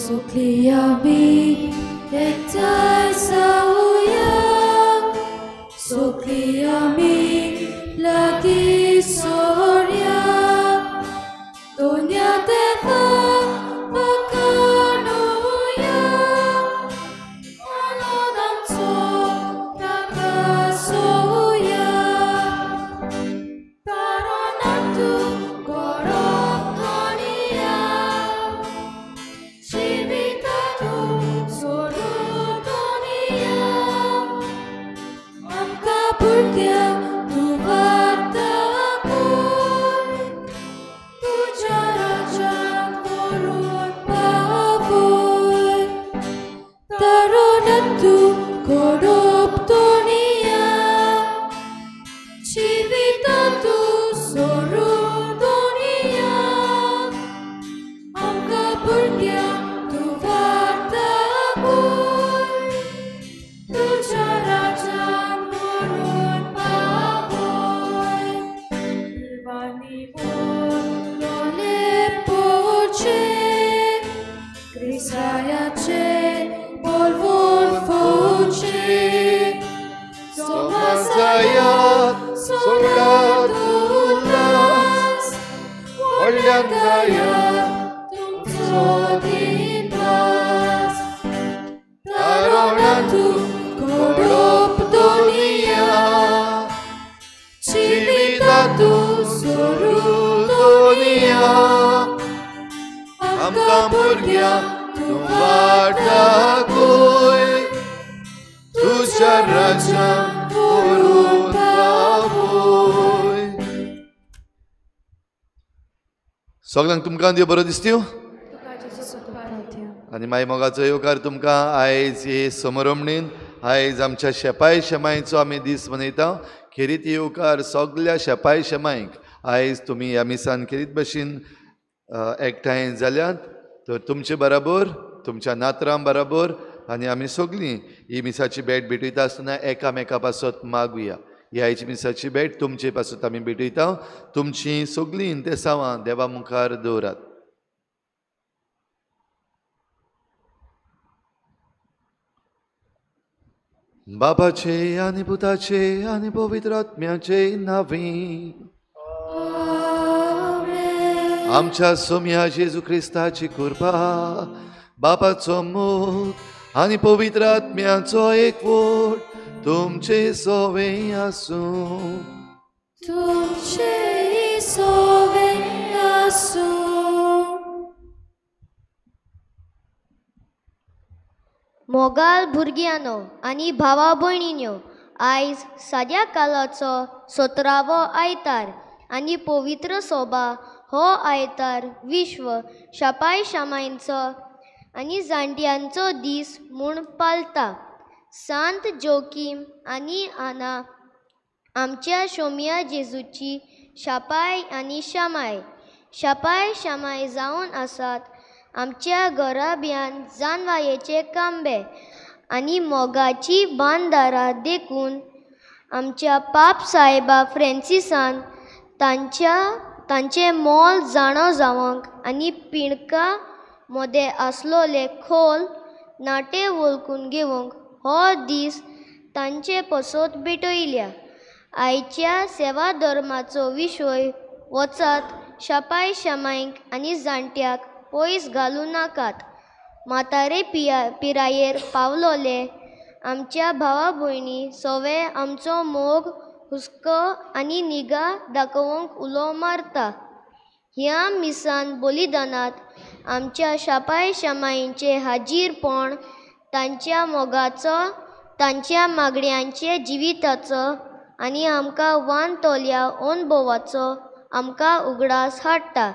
सगळीं आमी एकठांय जावया, सगळीं आमी लागीं सोरया, दोनया देवा वाखाणुया, आनंद आमचो प्रकाशुया, कारण तूं गौरव धोनिया, जिवितांतूं सोडून धोनिया, आमकां भुरग्यांक तूं वार्ताकूय, तुज्या राज्यांत व्हरून पावय, तरुणांक तूं गौरव धोनिया, जिवितांतूं सोडून धोनिया, आमकां भुरग्यांक तूं वार्ताकूय, तुज्या राज्यांत व्हरून पावय, देवानी लोले पोचे, क्रिसायाचे बोलवून फोचे, समाजायांत सोडात उल्हास, व्हडल्यान गाया तुमचो दिनवास, तरुणांक तूं गौरव धोनिया, जिवितांतूं सोडून धोनिया, आमकां भुरग्यांक तूं वार्ताकूय, तुज्या राज्यांत व्हरून पावय. सगळ्यांक तुमकां देव बरो दिसत्यो आनी मागीर मोगाचो येवकार तुमकां. आयज हे समरमणीन आयज आमच्या शेपाय शेमायचो आमी दीस मनयता. खेरीत येवकार सगल्या शेपाय शेमायक आयज तुमी ह्या मिसान खेरीत भशेन एकठांय जाल्यात. तर तुमचे बराबर तुमच्या नातरां बराबर आनी आमी सगळीं ही मिसाची भेट भेटयता आसतना एकामेका पासत मागुया. ह्याची मिसाची भेट तुमचे पासत आमी भेटयता. तुमची सगळीं इंतेसांवां देवा मुखार दवरात. बापाचे आनी पुताचे आनी पवित्र आत्म्याचे नांवी आमच्या सोम्या जेजू क्रिस्ताची कृपा, बापाचो मोग आनी पवित्र आत्म्याचो एकवट तुमचे सोवे आसूं. तुमचे सोवे आसूं. मोगाल भुरग्यांनो आनी भावा भयणींनो, आयज साद्या कालाचो 17वो आयतार आनी पवित्र सोबा हो आयतार विश्व शापाय शामायंचो आनी जाणट्यांचो दीस म्हूण पाळटा. सांत जोकीम आनी आना आमच्या शोमिया जेजूची शापाय आनी शामाय जावन आसात. आमच्या घराब्यान जानवायेचे कांबे आनी मोगाची बांदारां देखून आमच्या पाप साहेबा फ्रांसिसान तांचे मोल जाणो जावंक आनी पिणका मोदे आसलोले खोल नाटे वळखून घेवंक हो दीस तांचे पसत भेटयल्या. आयच्या सेवा धर्माचो विशय वचात शापाय शामायक आनी जाणट्याक पयस घालूं नाकात. म्हातारे पिरायेर पावलोले आमच्या भावा भयणी सवे आमचो मोग हुस्को आनी निगा दाखोवंक उलो मारता. ह्या मिसान बलिदानांत आमच्या शापाय शामायेचे हाजीरपण तांच्या मोगाचो, तांच्या मागण्यांचे जिविताचो आनी आमकां वान तोल्या अनुभवाचो आमकां उगडास हाडटा.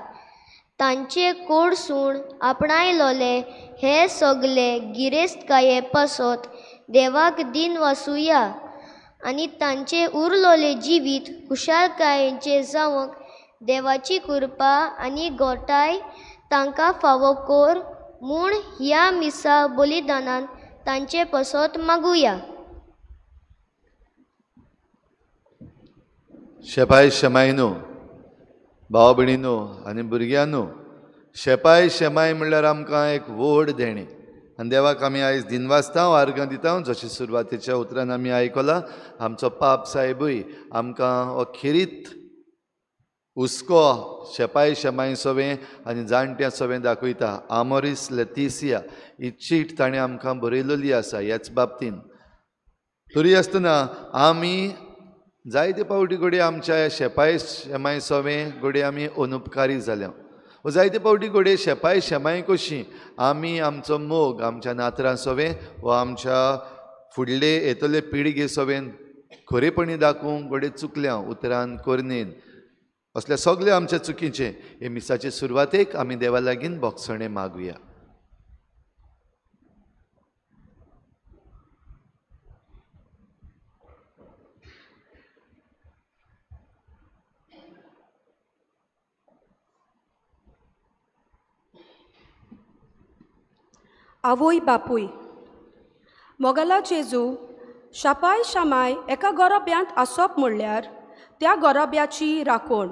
तांचे कोडसूण आपणायलोले हे सगळे गिरेस्तकाये पासत देवाक दिन वासुया आनी तांचे उरलोले जिवीत खुशालकायेचे जावंक देवाची कृपा आनी गोठाय तांकां फावो कर म्हूण ह्या मिसा बलिदानान तांचे पसत मागुया. शेपाय शेमायनो, भाव भयणीनो आनी भुरग्यांनो, शेपाय शेमाय म्हणल्यार आमकां एक व्हड देणी आनी देवाक आमी आयज दिनवासता वार्गां दिता जशें सुरवातेच्या उतरान आमी आयकलां आमचो पाप साहेबूय आमकां हो खिरीत हुस्को शेपाय शेमाय सवें आनी जाणट्या सवें दाखयता आमोरीस लेतिसिया ही चीट ताणें आमकां बरयलेली आसा ह्याच बाबतींत तरी आसतना आमी जायते पावटी घोडी आमच्या शेपाय शेमाय सवें घोडी आमी अनुपकारी जाल्या जायते पावटी घोडे शेपाय शेमाय कशी आमी आमचो मोग आमच्या नातरां सवें वा आमच्या फुडले येतले पिळगे सवें खरेपणी दाखोवंक घोडे चुकल्या उतरान कोरनेन असल्या सगळ्या आमच्या चुकीचे हे मिसाचे सुरवातेक आमी देवा लागीं बोगसणे मागुया. आवय बापूय मोगला जेजू शापाय शामाय एका गरोब्यांत आसप म्हणल्यार त्या गरोब्याची राखण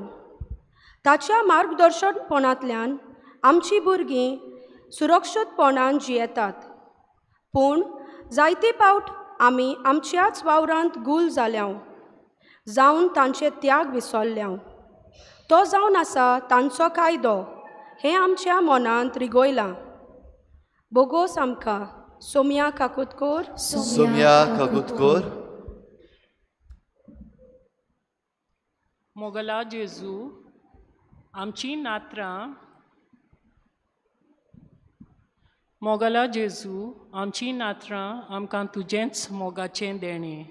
ताच्या मार्गदर्शनपणांतल्यान आमची भुरगीं सुरक्षीतपणान जियेतात पूण जायते पावट आमी आमच्याच वावरांत गूल जाल्यां जावन तांचे त्याग विसरल्यां तो जावन आसा तांचो कायदो हें आमच्या मनांत रिगोयलां बोगोस आमकां सोम्या काकुतकोर मोगला जेजू आमची नातरां आमकां तुजेंच मोगाचें देणें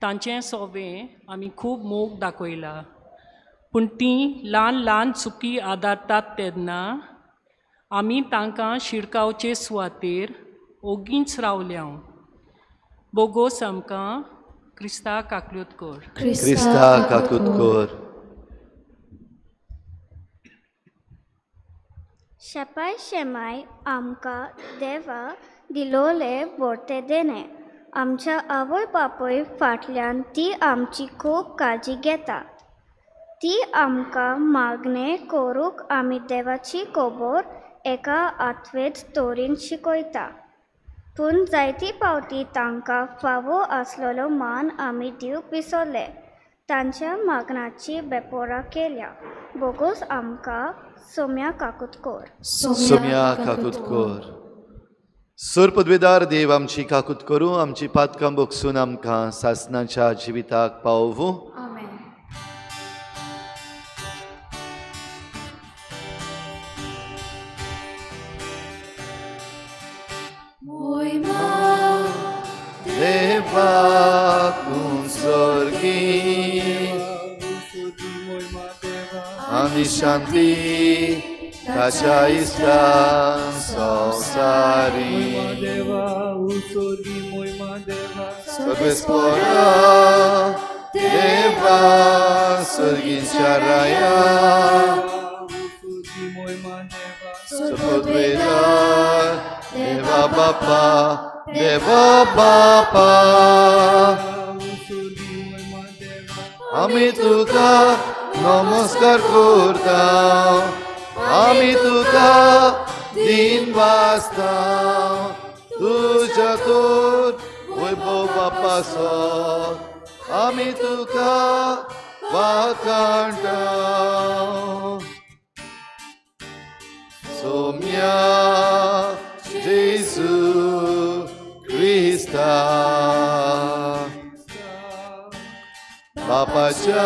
तांचें सोवें आमी खूब मोग दाखयला पूण तीं ल्हान ल्हान चुकी आदारतात तेन्ना आमी तांकां शिडकावचे सुवातेर ओगींच रावल्या बोगोस आमकां क्रिस्ता काकुतकोर शेपाय शेमाय आमकां देवा दिलोले बोरते देणे आमच्या आवय बापूय फाटल्यान ती आमची खूब काळजी घेता ती आमकां मागणें करूंक आमी देवाची खबर एका आत्वेद तोरीन शिकयता पूण जायती पावटी तांकां फावो आसलेलो मान आमी दिवंक विसरले तांच्या मागणाची बेपोरा केल्या बोगोस आमकां सोम्या काकुतकोर सुर पदवेदार देव आमची काकूत करूं आमची पातकां बोगसून आमकां सासणाच्या जिविताक पावोवूं देवाकून स्वर्गी आनी शांती ताच्या इश्टां संवसारी सगळे स्पोरा देवा स्वर्गीच्या राया सपदवेदार देवा बापा आमी तुका नमस्कार करता आमी तुका दिन वाचता तुज्या तोर वैभव बापासो आमी तुका वाखाणटा सोम्या जेजू क्रिस्ता बापाच्या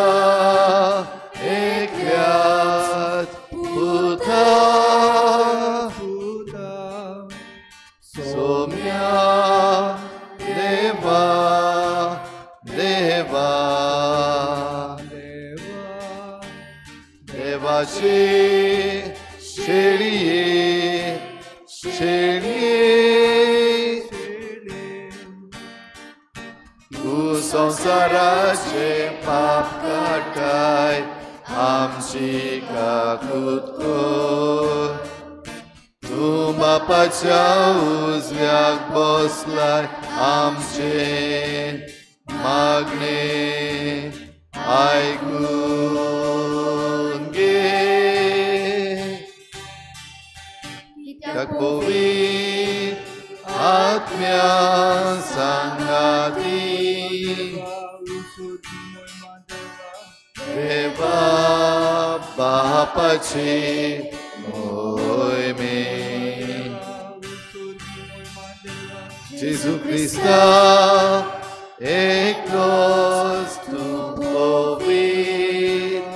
एकल्याच पुता सोम्या देवा देवाची शेळये तू संसाराचे पाप काटाय आमची काकूत कर तू बापाच्या उजव्याक बसलाय आमचे मागणे आयकून घे देवा बापाची मोहिमे जेजू ख्रिस्ता एकलोच तूं पवित्र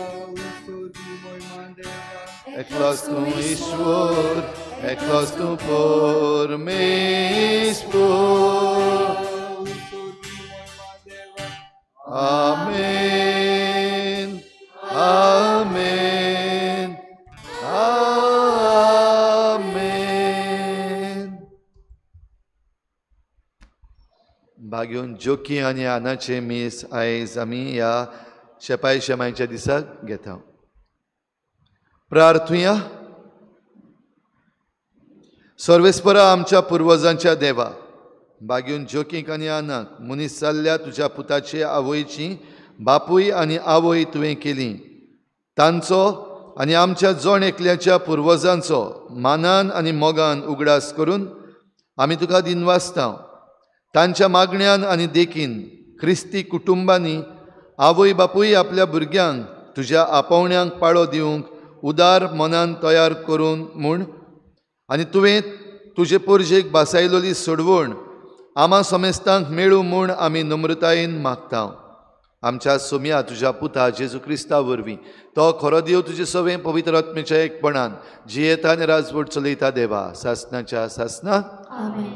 एकलोच तूं ईश्वर एकलोच तूं परमेश्वर आमेन आमेन आमेन भाग्योन जोकी आनी आनाचे मीस आयज आमी ह्या शेपाय शेमायच्या दिसाक घेता. प्रार्थुया. सर्वेस्परा आमच्या पुर्वजांच्या देवा, भाग्यून जोकीक आनी आनाक मनीस जाल्ल्या तुज्या पुताची आवयची बापूय आनी आवय तुवें केली. तांचो आनी आमच्या जोण एकल्याच्या पुर्वजांचो मानान आनी मोगान उगडास करून आमी तुका दिनवासता. तांच्या मागण्यान आनी देखीन ख्रिस्ती कुटुंबांनी आवय बापूय आपल्या भुरग्यांक तुज्या आपोवण्यांक पाळो दिवंक उदार मनान तयार करून म्हूण आनी तुवें तुजे पोरजेक बासायलोली सोडवण आमा समेस्तांक मेळूं म्हूण आमी नम्रतायेन मागता. आमच्या सोम्या तुज्या पुता जेजू क्रिस्ता वरवीं तो खरो देव तुजे सवें पवित्र आत्मेच्या एकपणान जियेता आनी राजवट चलयता देवा सासनाच्या सासनाक. आमेन.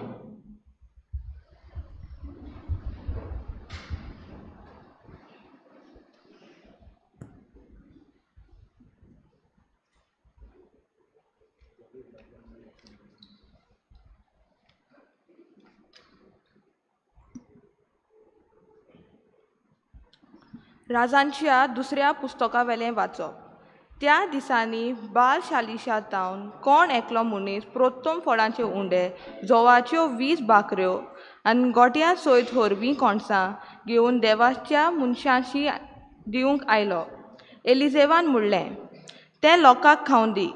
राजांच्या दुसऱ्या पुस्तका वेलें वाचप. त्या दिसांनी बाल शालिशा तावन कोण एकलो मनीस प्रोत्तम फळांचे उंडे जवाच्यो 20 भाकऱ्यो आनी गोट्या सयत होरवीं कोणसां घेवन देवाच्या मनशांशी दिवंक आयलो. एलिजेवान म्हणलें, तें लोकांक खावन दी.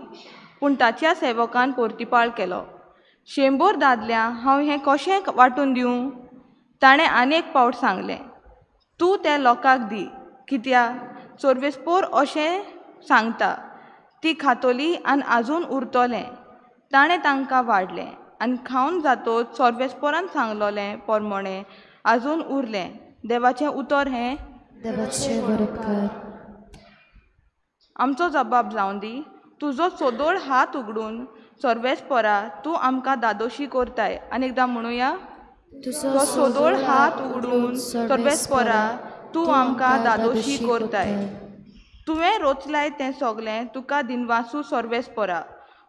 पूण ताच्या सेवकान परतिपाळ केलो, 100 दादल्यांक हांव हें कशें वांटून दिवं? ताणें आनीक पावट सांगलें, तूं तें लोकांक दी. कित्याक चोरवेस्पोर अशें सांगता, ती खातोली आनी आजून उरतलें. ताणें तांकां वाडलें आनी खावन जातो चोरवेस्पोरान सांगलोलें पोरमोणें आजून उरलें. देवाचें उतर हें. देवाचें बरेपकार. आमचो जबाब जावन दी. तुजो सोदोळ हात उगडून चोरवेस्पोरा तूं आमकां दादोशी करताय. आनी एकदां म्हणुया, तुजो सोदोळ हात उगडून चोरवेस्पोरा तूं आमकां दादोशी करताय. तुवें रोचलाय तें सोगलें तुका दिनवासू सर्वेस्पोरा.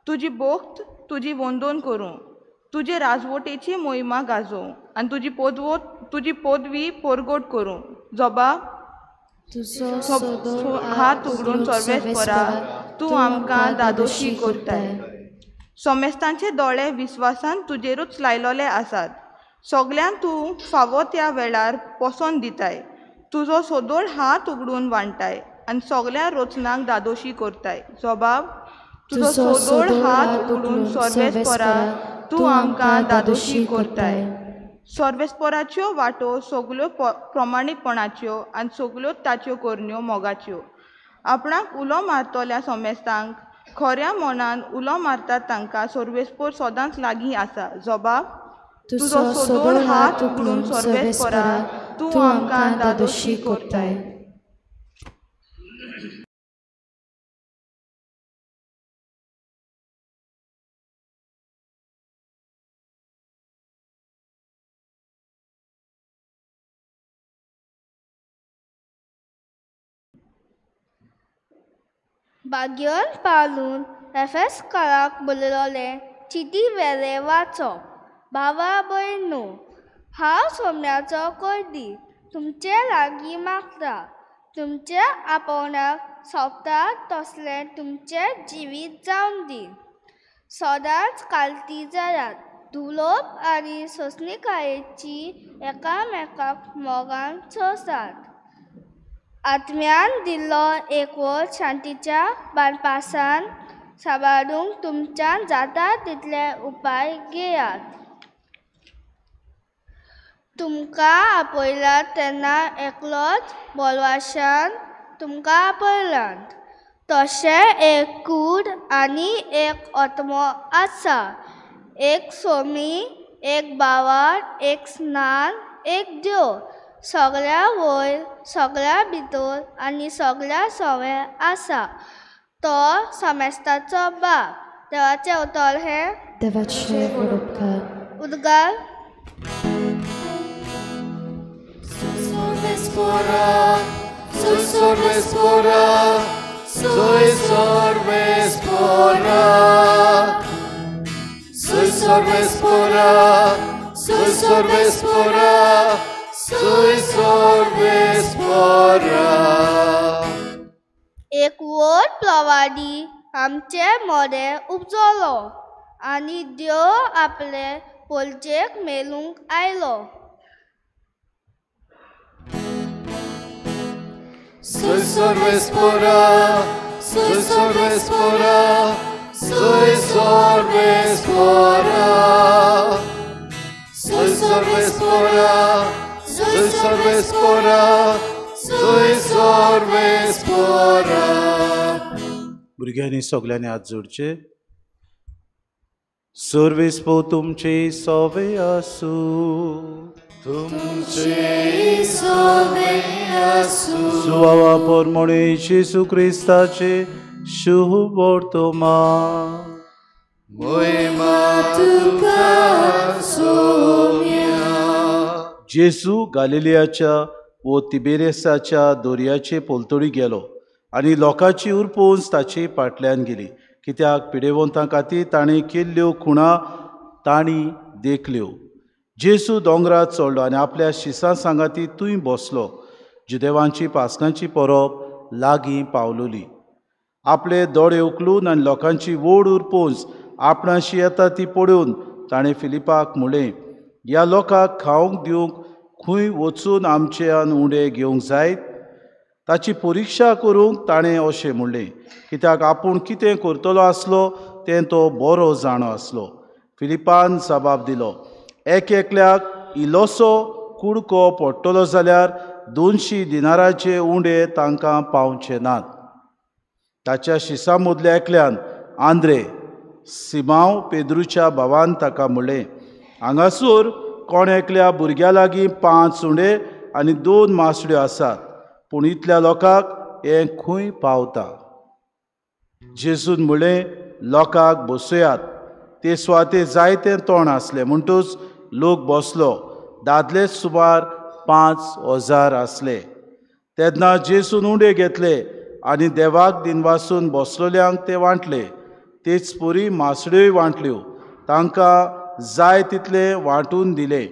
तुजी बोक्त तुजी वंदोन करूं, तुजे राजवटेची मोहिमा गाजोवं आनी तुजी पदवी पोरगोट करूं. जबाब, तुजो हात उगडून सर्वेस्पोरा तूं आमकां दादोशी करताय. सोमेस्तांचे दोळे विस्वासान तुजेरूच लायलोले आसात. सगल्यांक तूं फावो त्या वेळार पसोन दिताय. तुजो सोदोळ हात उगडून वांटाय आनी सगल्या रोचनांक दादोशी करताय. जबाब, तुजो सोदोळ हात उगडून सर्वेस्पोरा तूं आमकां दादोशी करताय. सर्वेस्पोराच्यो वाटो सगल्यो प्रमाणीकपणाच्यो आनी सगल्यो ताच्यो करण्यो मोगाच्यो. आपणाक उलो मारतल्या सोमेस्तांक खऱ्या मनान उलो मारतात तांकां सर्वेस्पोर सदांच लागीं आसा. जबाब, तुजो सोदोळ हात उगडून सर्वेस्पोरा तूं आमकां दादोशी करताय. बाग्योन पालून एफएस काळाक बरयलोलें चिटी वेले वाचप. भावा भयणो, हांव सोम्याचो कैदी तुमचे लागीं मागता. तुमच्या आपोवण्याक सोबता तसलें तुमचें जिवीत जावन दी. सदांच कालती जायात. धुलोप आनी सोंसणीकायेची एकामेकाक मोगान सोसात. आत्म्यान दिल्लो एकवट शांतीच्या बानपासान सांबाळूंक तुमच्यान जाता तितले उपाय घेयात. तुमकां आपयला तेन्ना एकलोच बोलवाशान तुमकां आपयलात. तशें एक कूड आनी एक आत्मो आसा, एक सोमी, एक बावाड, एक स्नान, एक देव. सगळ्या वयर, सगळ्या भितर आनी सगळ्या सवें आसा. तो समेस्ताचो बाप. देवाचें उतर हें देवाचे बरोबकार. उद्गार. Soy sorbespora, soy sorbespora, soy sorbespora, soy sorbespora, soy sorbespora. एक वड प्रवादी आमचे मोडे उपजलो आनी देव आपले पोलचेक मेलूंक आयलो. Soy sorbespora, soy sorbespora, soy sorbespora, soy sorbespora, soy sorbespora, soy sorbespora. भुरग्यांनी सगळ्यांनी हात जोडचे. सोर्वेस्पो तुमचे सवे आसू, तुमचे सोवे आसू. सुवावा परमणे येशू क्रिस्ताचे शुभ वर्तमान. मोहिमा तुका सोम्या. जेजू गालिलियाच्या व तिबेरियसाच्या दोर्याचे पोलतोडी गेलो आनी लोकांची उरपूंस ताचे फाटल्यान गेली, कित्याक पिडेवंतां खातीर ताणें केल्ल्यो खुणा तांणी देखल्यो. जेजू दोंगरार चडलो आनी आपल्या शिसां सांगाती थंय बसलो. जुदेवांची पासकांची परब लागीं पावलोली. आपले दोळे उखलून आनी लोकांची वोड उरपूंस आपणाशी येता ती पळोवन ताणें फिलिपाक म्हणलें, ह्या लोकांक खावंक दिवंक खंय वचून आमच्यान उंडे घेवंक जायत? ताची परिक्षा करूंक ताणें अशें म्हणलें, कित्याक आपूण कितें करतलो आसलो तें तो बरो जाणो आसलो. फिलिपान जबाब दिलो, एक एकल्याक इल्लोसो कुडको पडटलो जाल्यार 200 दिनाराचे उंडे तांकां पावचे नात. ताच्या शिसां मदल्या एकल्यान आंद्रे, सिमांव पेद्रूच्या भावान ताका म्हणलें, हांगासर कोण एकल्या भुरग्या लागीं 5 उंडे आनी 2 मासड्यो आसात, पूण इतल्या लोकांक हें खंय पावता? जेजून म्हणलें, लोकांक बसयात. ते सुवातेर जायते तोंड आसले म्हणटूच लोक बसलो. दादले सुमार 5,000 आसले. तेन्ना जेजून उंडे घेतले आनी देवाक दिनवासून बसलोल्यांक ते वांटले. तेच परी मासड्योय वांटल्यो. तांकां जाय तितले वांटून दिले.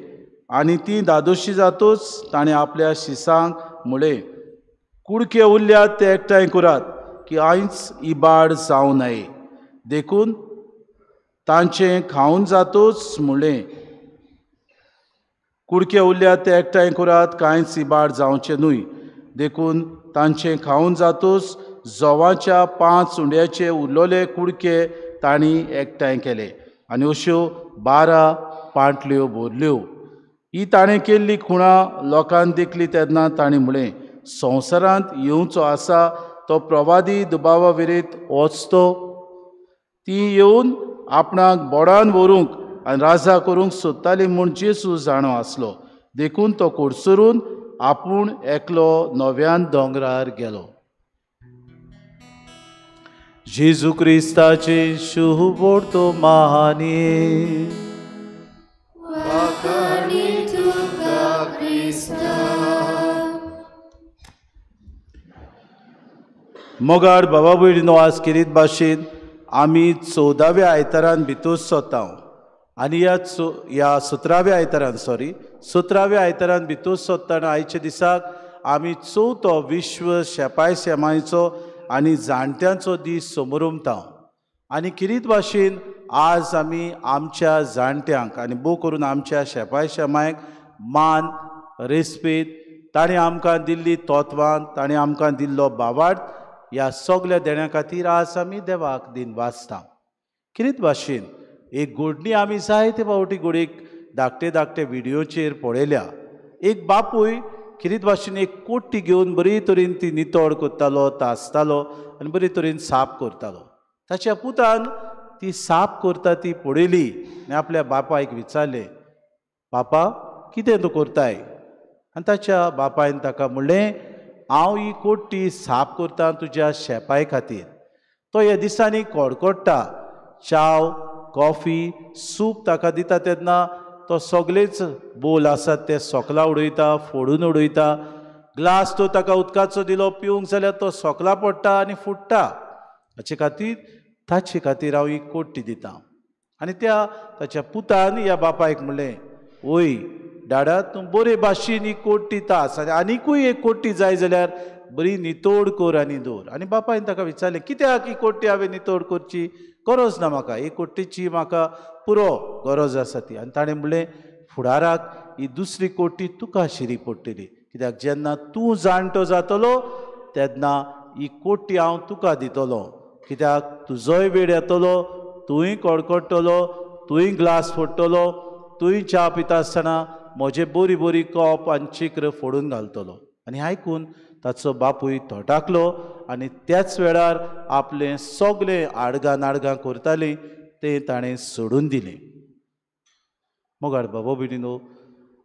आनी ती दादोशी जातूच ताणें आपल्या शिसांक म्हणलें, कुडके उरल्यात ते एकठांय करात, की आयज इबाड जावं नये. देखून तांचें खावन जातूच म्हणलें, कुडके उरल्यात ते एकठांय करात, कांयच इबाड जावचें न्हय. देखून तांचें खावन जातूच जवाच्या 5 उंड्याचे उरलोले कुडके तांणी एकठांय केले आनी अश्यो 12 पांटल्यो भरल्यो. ही ताणें केल्ली खुणा लोकांक देखली तेन्ना ताणें म्हणलें, संवसारांत येवचो आसा तो प्रवादी दुबावा विरीत वचतो. ती येवन आपणाक बोडान व्हरूंक आनी राजा करूंक सोदताली म्हूण जेजू जाणो आसलो. देखून तो कोडसरून आपूण एकलो नव्यान दोंगरार गेलो. जेजू क्रिस्ताचे शुभ वर्तमानी. मोगाड बाबा भयणीनो, आज किरीत भाशेन आमी 14व्या आयतारान भितर सोदता आनी ह्या 17व्या आयतारान भितर सोदतना आयच्या दिसाक आमी 4थो विश्व शेपाय शेमायचो आनी जाणट्यांचो दीस समोरुमता. आनी किरीत भाशेन आज आमी आमच्या जाणट्यांक आनी भोव करून आमच्या शेपाय शेमायक मान, रेस्पेद, ताणें आमकां दिल्ली तोतवां, ताणें आमकां दिल्लो बावार्थ, ह्या सगळ्या देण्या खातीर आज आमी देवाक दिन वाचता. किरीत भाशेन एक घडणी आमी जायते फावटी घडीक धाकटे धाकटे व्हिडियोचेर पळयल्या. एक बापूय किरीत भाशेन एक कोट्टी घेवन बरे तरेन ती नितळ करतालो, तासतालो आनी बरे तरेन साफ करतालो. ताच्या पुतान ती साफ करता ती पळयली आनी आपल्या बापायक विचारलें, बापा कितें तूं करताय? आनी ताच्या बापायन ताका म्हणलें, हांव ही कोट्टी साफ करतां तुज्या शेपाय खातीर. तो ह्या दिसांनी कडकडटा. चाव, कॉफी, सूप ताका दिता तेन्ना तो सगळेच बोल आसात ते सोकला उडयता, फोडून उडयता. ग्लास तो ताका उदकाचो दिलो पिवंक जाल्यार तो सोकला पडटा आनी फुट्टा. ताचे खातीर हांव ही कोट्टी दितां. आनी ताच्या पुतान ह्या बापायक म्हणलें, ओय डाडा, तूं बरे भाशेन ही कोट्टी तास आनी आनिकूय एक कोट्टी जाय जाल्यार बरी नितोड कर आनी दवर. आनी बापायन ताका विचारलें, कित्याक ही कोट्टी हांवें नितोड करची? गरज ना म्हाका, ही कोट्टेची म्हाका पुरो गरज आसा ती. आनी ताणें म्हणलें, फुडाराक ही दुसरी कोट्टी तुका शिरी पडटली, कित्याक जेन्ना तूं जाणटो जातलो तेन्ना ही कोट्टी हांव तुका दितलो, कित्याक तुजोय वेळ येतलो, तुंय कडकडटलो, तुंय ग्लास फोडटलो, तुंय च्या पिता आसतना म्हजे बरी बरी कॉप आनी चिक्र फोडून घालतलो. आनी आयकून ताचो बापूय तोटाकलो आनी त्याच वेळार आपलें सगळें आडगां नाडगां करतालीं तें ताणें सोडून दिलें. मोगाळ बाबा भयणीनो,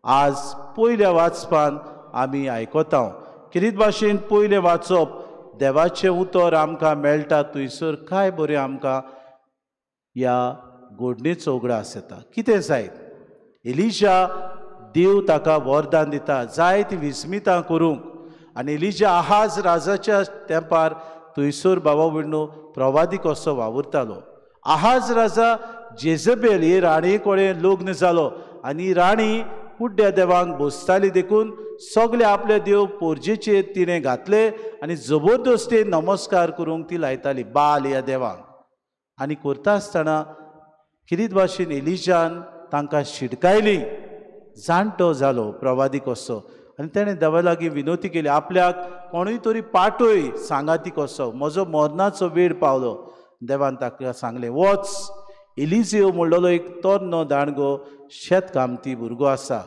आज पयल्या वाचपान आमी आयकतां किरीत भाशेन पयलें वाचप देवाचें उतर आमकां मेळटा. थंयसर काय बरें आमकां ह्या घडणेचो उगडास येता. कितें जायत? एलिशा देव ताका वरदान दिता जायतीं विस्मितां करूंक. आनी एलिशा आहाज राजाच्या तेंपार थंयसर बाबा भयणीनो प्रवादी कसो वावुरतालो. आहाज राजा जेजबेल ही राणी कडेन लग्न जालो आनी राणी कुड्ड्या देवांक बसताली देखून सगळे आपले देव पोरजेचेर तिणें घातले आनी जबरदस्तीन नमस्कार करूंक ती लायताली बाल ह्या देवांक. आनी करता आसतना किरीत भाशेन एलिशान तांकां शिडकायली. जाणटो जालो प्रवादी कसो आनी तेणें देवा लागीं विनोती केली, आपल्याक कोणूय तरी पाठय सांगाती कसो, म्हजो मरणाचो वेळ पावलो. देवान ताका सांगलें, वच, एलिजेव म्हणलेलो एक तरनो दाणगो शेतकामती भुरगो आसा,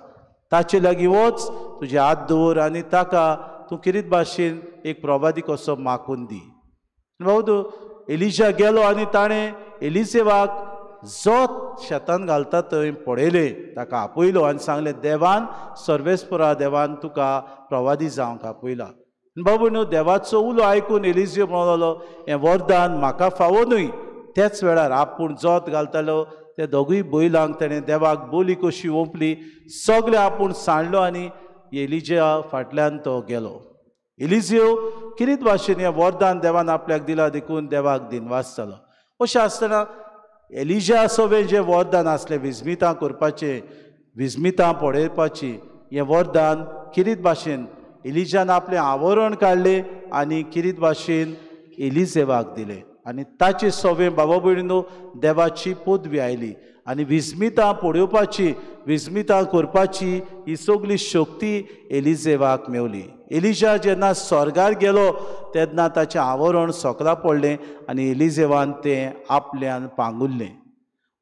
ताचे लागीं वच, तुजे हात दवर आनी ताका तूं किरीत भाशेन एक प्रवादी कसो मागून दी. बाबू एलिशा गेलो आनी ताणें एलिसेवाक जोत शेतान घालता थंय पळयलें, ताका आपयलो आनी सांगलें, देवान सर्वेस्परा देवान तुका प्रवादी जावंक आपयला. बाबू न्हू देवाचो उलो आयकून एलिजेव म्हणलो, हें वरदान म्हाका फावो न्हय. त्याच वेळार आपूण जोत घालतालो ते दोगूय बैलांक तेणें देवाक बोली कशी ओंपली, सगळें आपूण सांडलो आनी एलिजा फाटल्यान तो गेलो. एलिजेव किरीत भाशेन हें वरदान देवान आपल्याक दिलां देखून देवाक दिनवास जालो. अशें आसतना एलिजा सोबें जें वरदान आसलें विस्मितां करपाचें, विस्मितां पळयपाची, हें वरदान किरीत भाशेन एलिजान आपलें आवरण काडलें आनी किरीत भाशेन एलिजेवाक दिलें. आनी ताचे सोबें बाबा भयणीनो देवाची पदवी आयली आनी विस्मितां पळोवपाची, विस्मितां करपाची ही सगळी शक्ती एलिजेवाक मेवली. एलिशा जेन्ना स्वर्गार गेलो तेन्ना ताचें आवरण सोकला पडलें आनी एलिजेवान तें आपल्यान पांगुल्लें.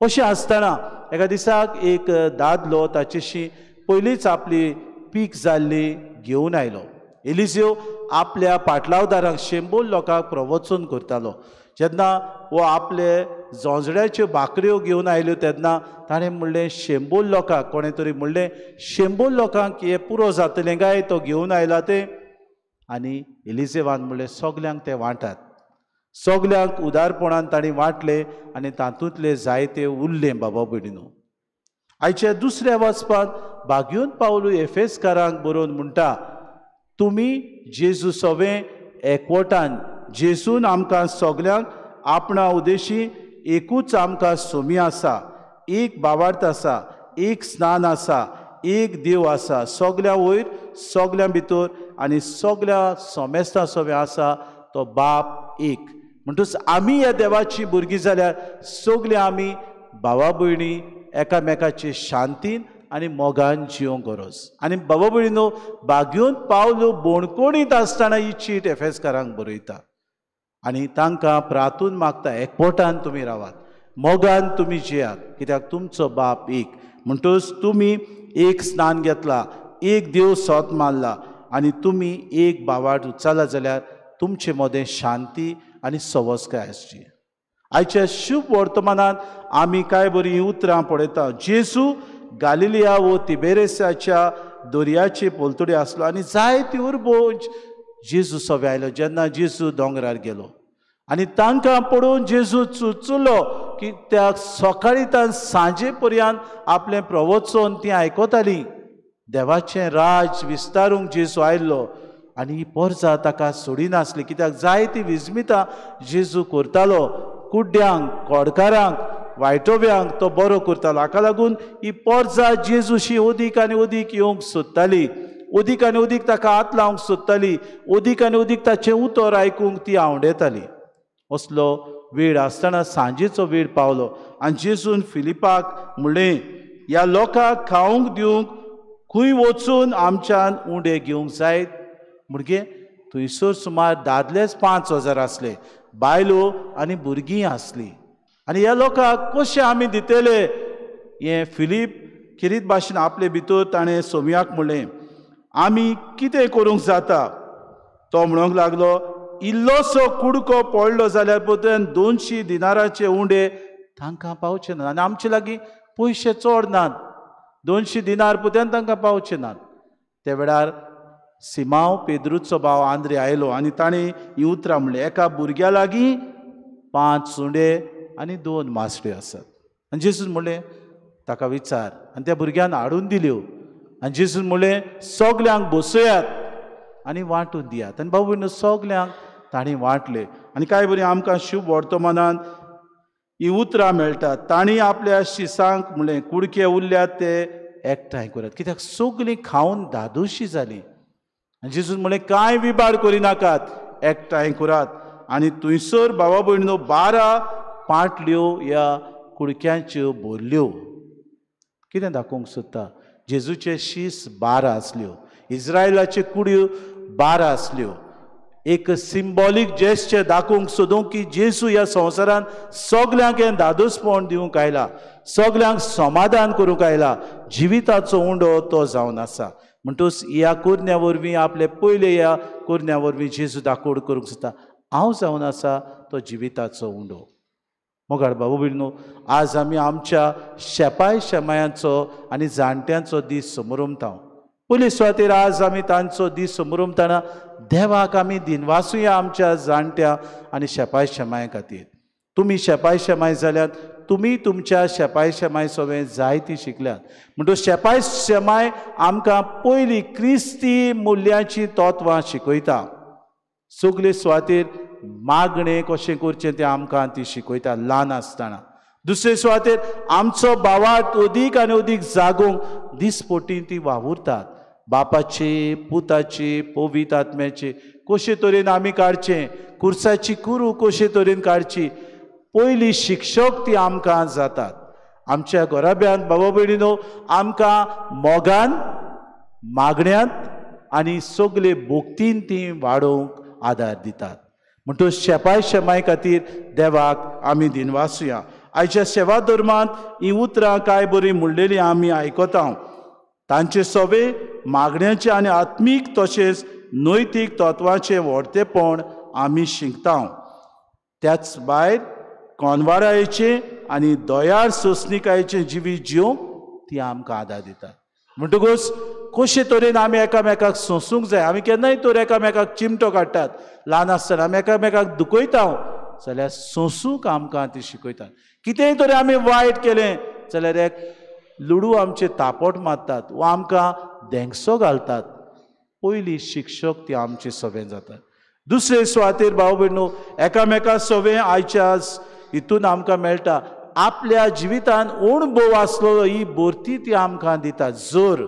अशें आसतना एका दिसाक एक दादलो ताचेशी पयलींच आपली पीक जाल्ली घेवन आयलो. एलिजेव आपल्या पाटलावदारांक 100 लोकांक प्रवचन करतालो. जेन्ना वो आपले जोंजड्याच्यो भाकऱ्यो घेवन आयल्यो तेन्ना ताणें म्हणलें 100 लोकांक, कोणें तरी म्हणलें 100 लोकांक हें पुरो जातलें काय तो घेवन आयला तें. आनी एलिजेवान म्हणलें सगल्यांक तें वांटात. सगल्यांक उदारपणान ताणीं वांटलें आनी तातूंतले जायते उरलें बाबा भयणीनो. आयच्या दुसऱ्या वाचपांत भाग्यून पावलू एफेसकारांक बरोवन म्हणटा, तुमी जेजू सोबें एकवटान जेजून आमकां सगल्यांक आपणा उदेशी एकूच आमकां सोमी आसा, एक बाबार्थ आसा, एक स्नान आसा, एक देव आसा, सगल्या वयर सगल्या भितर आनी सगल्या सोमेस्ता सोबें आसा तो बाप एक. म्हणटच आमी ह्या देवाची भुरगीं जाल्यार सगलीं आमी भावा भयणी एकामेकाचे शांतीन आनी मोगान जिवंक गरज. आनी बाबा भयणीनो भाग्यून पावलो बोणकोणीत आसतना ही चीट एफेसकारांक बरयता आनी तांकां प्रार्थून मागता, एकवटान तुमी रावात, मोगान तुमी जियात, कित्याक तुमचो बाप एक. म्हणटच तुमी एक स्नान घेतला, एक देव सोत मारला आनी तुमी एक भावाट उच्चाला जाल्यार तुमचे मदें शांती आनी सवस्काय आसची. आयच्या शुभ वर्तमानांत आमी कांय बरीं उतरां पळयता. जेजू गालिलिया वो तिबेरेसाच्या दर्याचे पोलतडी आसलो आनी जायती उर्बोंच जेजू सवे आयलो. जेन्ना जेजू दोंगरार गेलो आनी तांकां पळोवन जेजू चुचुल्लो की त्या सकाळीं तान सांजे पर्यंत आपलें प्रवचन ती आयकतालीं. देवाचें राज विस्तारूंक जेजू आयिल्लो आनी ही पोरजां ताका सोडिनासली, कित्याक जायतीं विस्मितां जेजू करतालो. कुड्ड्यांक, कोडकारांक, वायटोव्यांक तो बरो करतालो. हाका लागून ही पोरजां जेजूशी ओदीक आनी ओदीक येवंक सोदताली, ओदीक आनी ओदीक ताका हात लावंक सोदताली, ओदीक आनी ओदीक ताचें उतर आयकूंक ती आवडेताली. असलो वेळ आसतना सांजेचो वेळ पावलो आनी जेजून फिलिपाक म्हणलें, ह्या लोकांक खावंक दिवंक खंय वचून आमच्यान उंडे घेवंक जायत. म्हणजे थंयसर सुमार दादलेच 5,000 आसले, बायलो आनी भुरगीं आसलीं. आनी ह्या लोकांक कशें आमी दितले? हें फिलीप खेरीत भाशेन आपले भितर ताणें सोमयाक म्हणलें, आमी कितें करूंक जाता? तो म्हणूंक लागलो, इल्लोसो कुडको पडलो जाल्यार पोतेन 200 दिनाराचे उंडे तांकां पावचे नात आनी आमचे लागीं पयशे चड नात. 200 दिनार पोतेन तांकां पावचे नात. ते वेळार सिमांव पेद्रूचो भाव आंद्रे आयलो आनी ताणें हीं उतरां म्हणलें, एका भुरग्या लागीं 5 सुणे आनी 2 मासड्यो आसात. आनी जेजून म्हणलें, ताका विचार. आनी त्या भुरग्यान हाडून दिल्यो. आनी जेजून म्हणलें, सगल्यांक बसयात आनी वांटून दियात. आनी भाऊ भयणीनो, सगल्यांक ताणीं वांटले. आनी कांय बरीं आमकां शुभ वर्तमानांत हीं उतरां मेळटात. ताणीं आपल्या शिसांक म्हणलें, कुडके उरल्यात ते एकठांय करात, कित्याक सगलीं खावन धादोशी जालीं. आनी जेजून म्हणलें, कांय विबाड करिनाकात, एकठांय करात. आनी थंयसर भावा भयणीनो 12 पाटल्यो ह्या कुडक्यांच्यो भरल्यो. कितें दाखोवंक सोदता? जेजूचे शीस 12 आसल्यो, इस्रायलाच्यो कुडयो 12 आसल्यो. एक सिंबॉलीक जेस्चर दाखोवंक सोदूं की जेजू ह्या संवसारांत सगल्यांक हें धादोसपण दिवंक आयला, सगल्यांक समाधान करूंक आयला. जिविताचो उंडो तो जावन आसा. म्हणटूच ह्या कुरण्या वरवीं, आपले पयले ह्या कुरण्या वरवीं जेजू दाखोवड करूंक सोदता, हांव जावन आसा तो जिविताचो उंडो. मोगाळ भाऊ भयणीनो, आज आमी आमच्या शेपाय शेमायांचो आनी जाणट्यांचो दीस समोरुमतांव. पयले सुवातेर आज आमी तांचो दीस समोरुमतना देवाक आमी दिनवासुया आमच्या जाणट्या आनी शेपाय शेमाय खातीर. तुमी शेपाय शेमाय जाल्यात, तुमी तुमच्या शेपाय शेमाय सवें जायती शिकल्यात. म्हणटूच शेपाय शेमाय आमकां पयलीं क्रिस्ती मुल्यांची तत्वां शिकयता. सगले सुवातेर मागणें कशें करचें तें आमकां ती शिकयता ल्हान आसतना. दुसरे सुवातेर आमचो भावार्थ अदीक आनी अदीक जागोवंक दिसपट्टी ती वावुरतात. बापाचे, पुताचे, पवित आत्म्याचे कशे तरेन आमी काडचें, कुर्साची कुरू कशे तरेन काडची, पयली शिक्षक ती आमकां जातात. आमच्या घराब्यांत भावा भयणीनो, आमकां मोगान, मागण्यांत आनी सगले भोक्तीन ती वाडोवंक आदार दितात. म्हणटूच शेपाय शेमाय खातीर देवाक आमी दिनवासुया. आयच्या सेवा धर्मांत हीं उतरां कांय बरीं म्हणलेलीं आमी आयकता. तांचे सवे मागण्यांचे आनी आत्मीक तशेंच नैतीक तत्वांचें व्हडतेपण आमी शिकता. त्याच भायर कोनवाडायेचें आनी दोयार सोंसणिकायेचें जिवीत जिवंक ती आमकां आदार दितात. म्हणटकूच कशे तरेन आमी एकामेकाक सोंसूंक जाय. आमी केन्नाय तर एकामेकाक चिमटो काडटात. ल्हान आसतना आमी एकामेकाक दुखयता जाल्यार सोंसूंक आमकां ती शिकयतात. कितेंय तरी आमी वायट केलें जाल्यार एक लुडू आमचे तापोट मारतात वा आमकां देंगसो घालतात. पयली शिक्षक ती आमचे सवें जातात. दुसरे सुवातेर भाव भयणो, एकामेका सवें आयच्या हितून आमकां मेळटा. आपल्या जिवितान अणभव आसलो ही भरती ती आमकां दिता. जर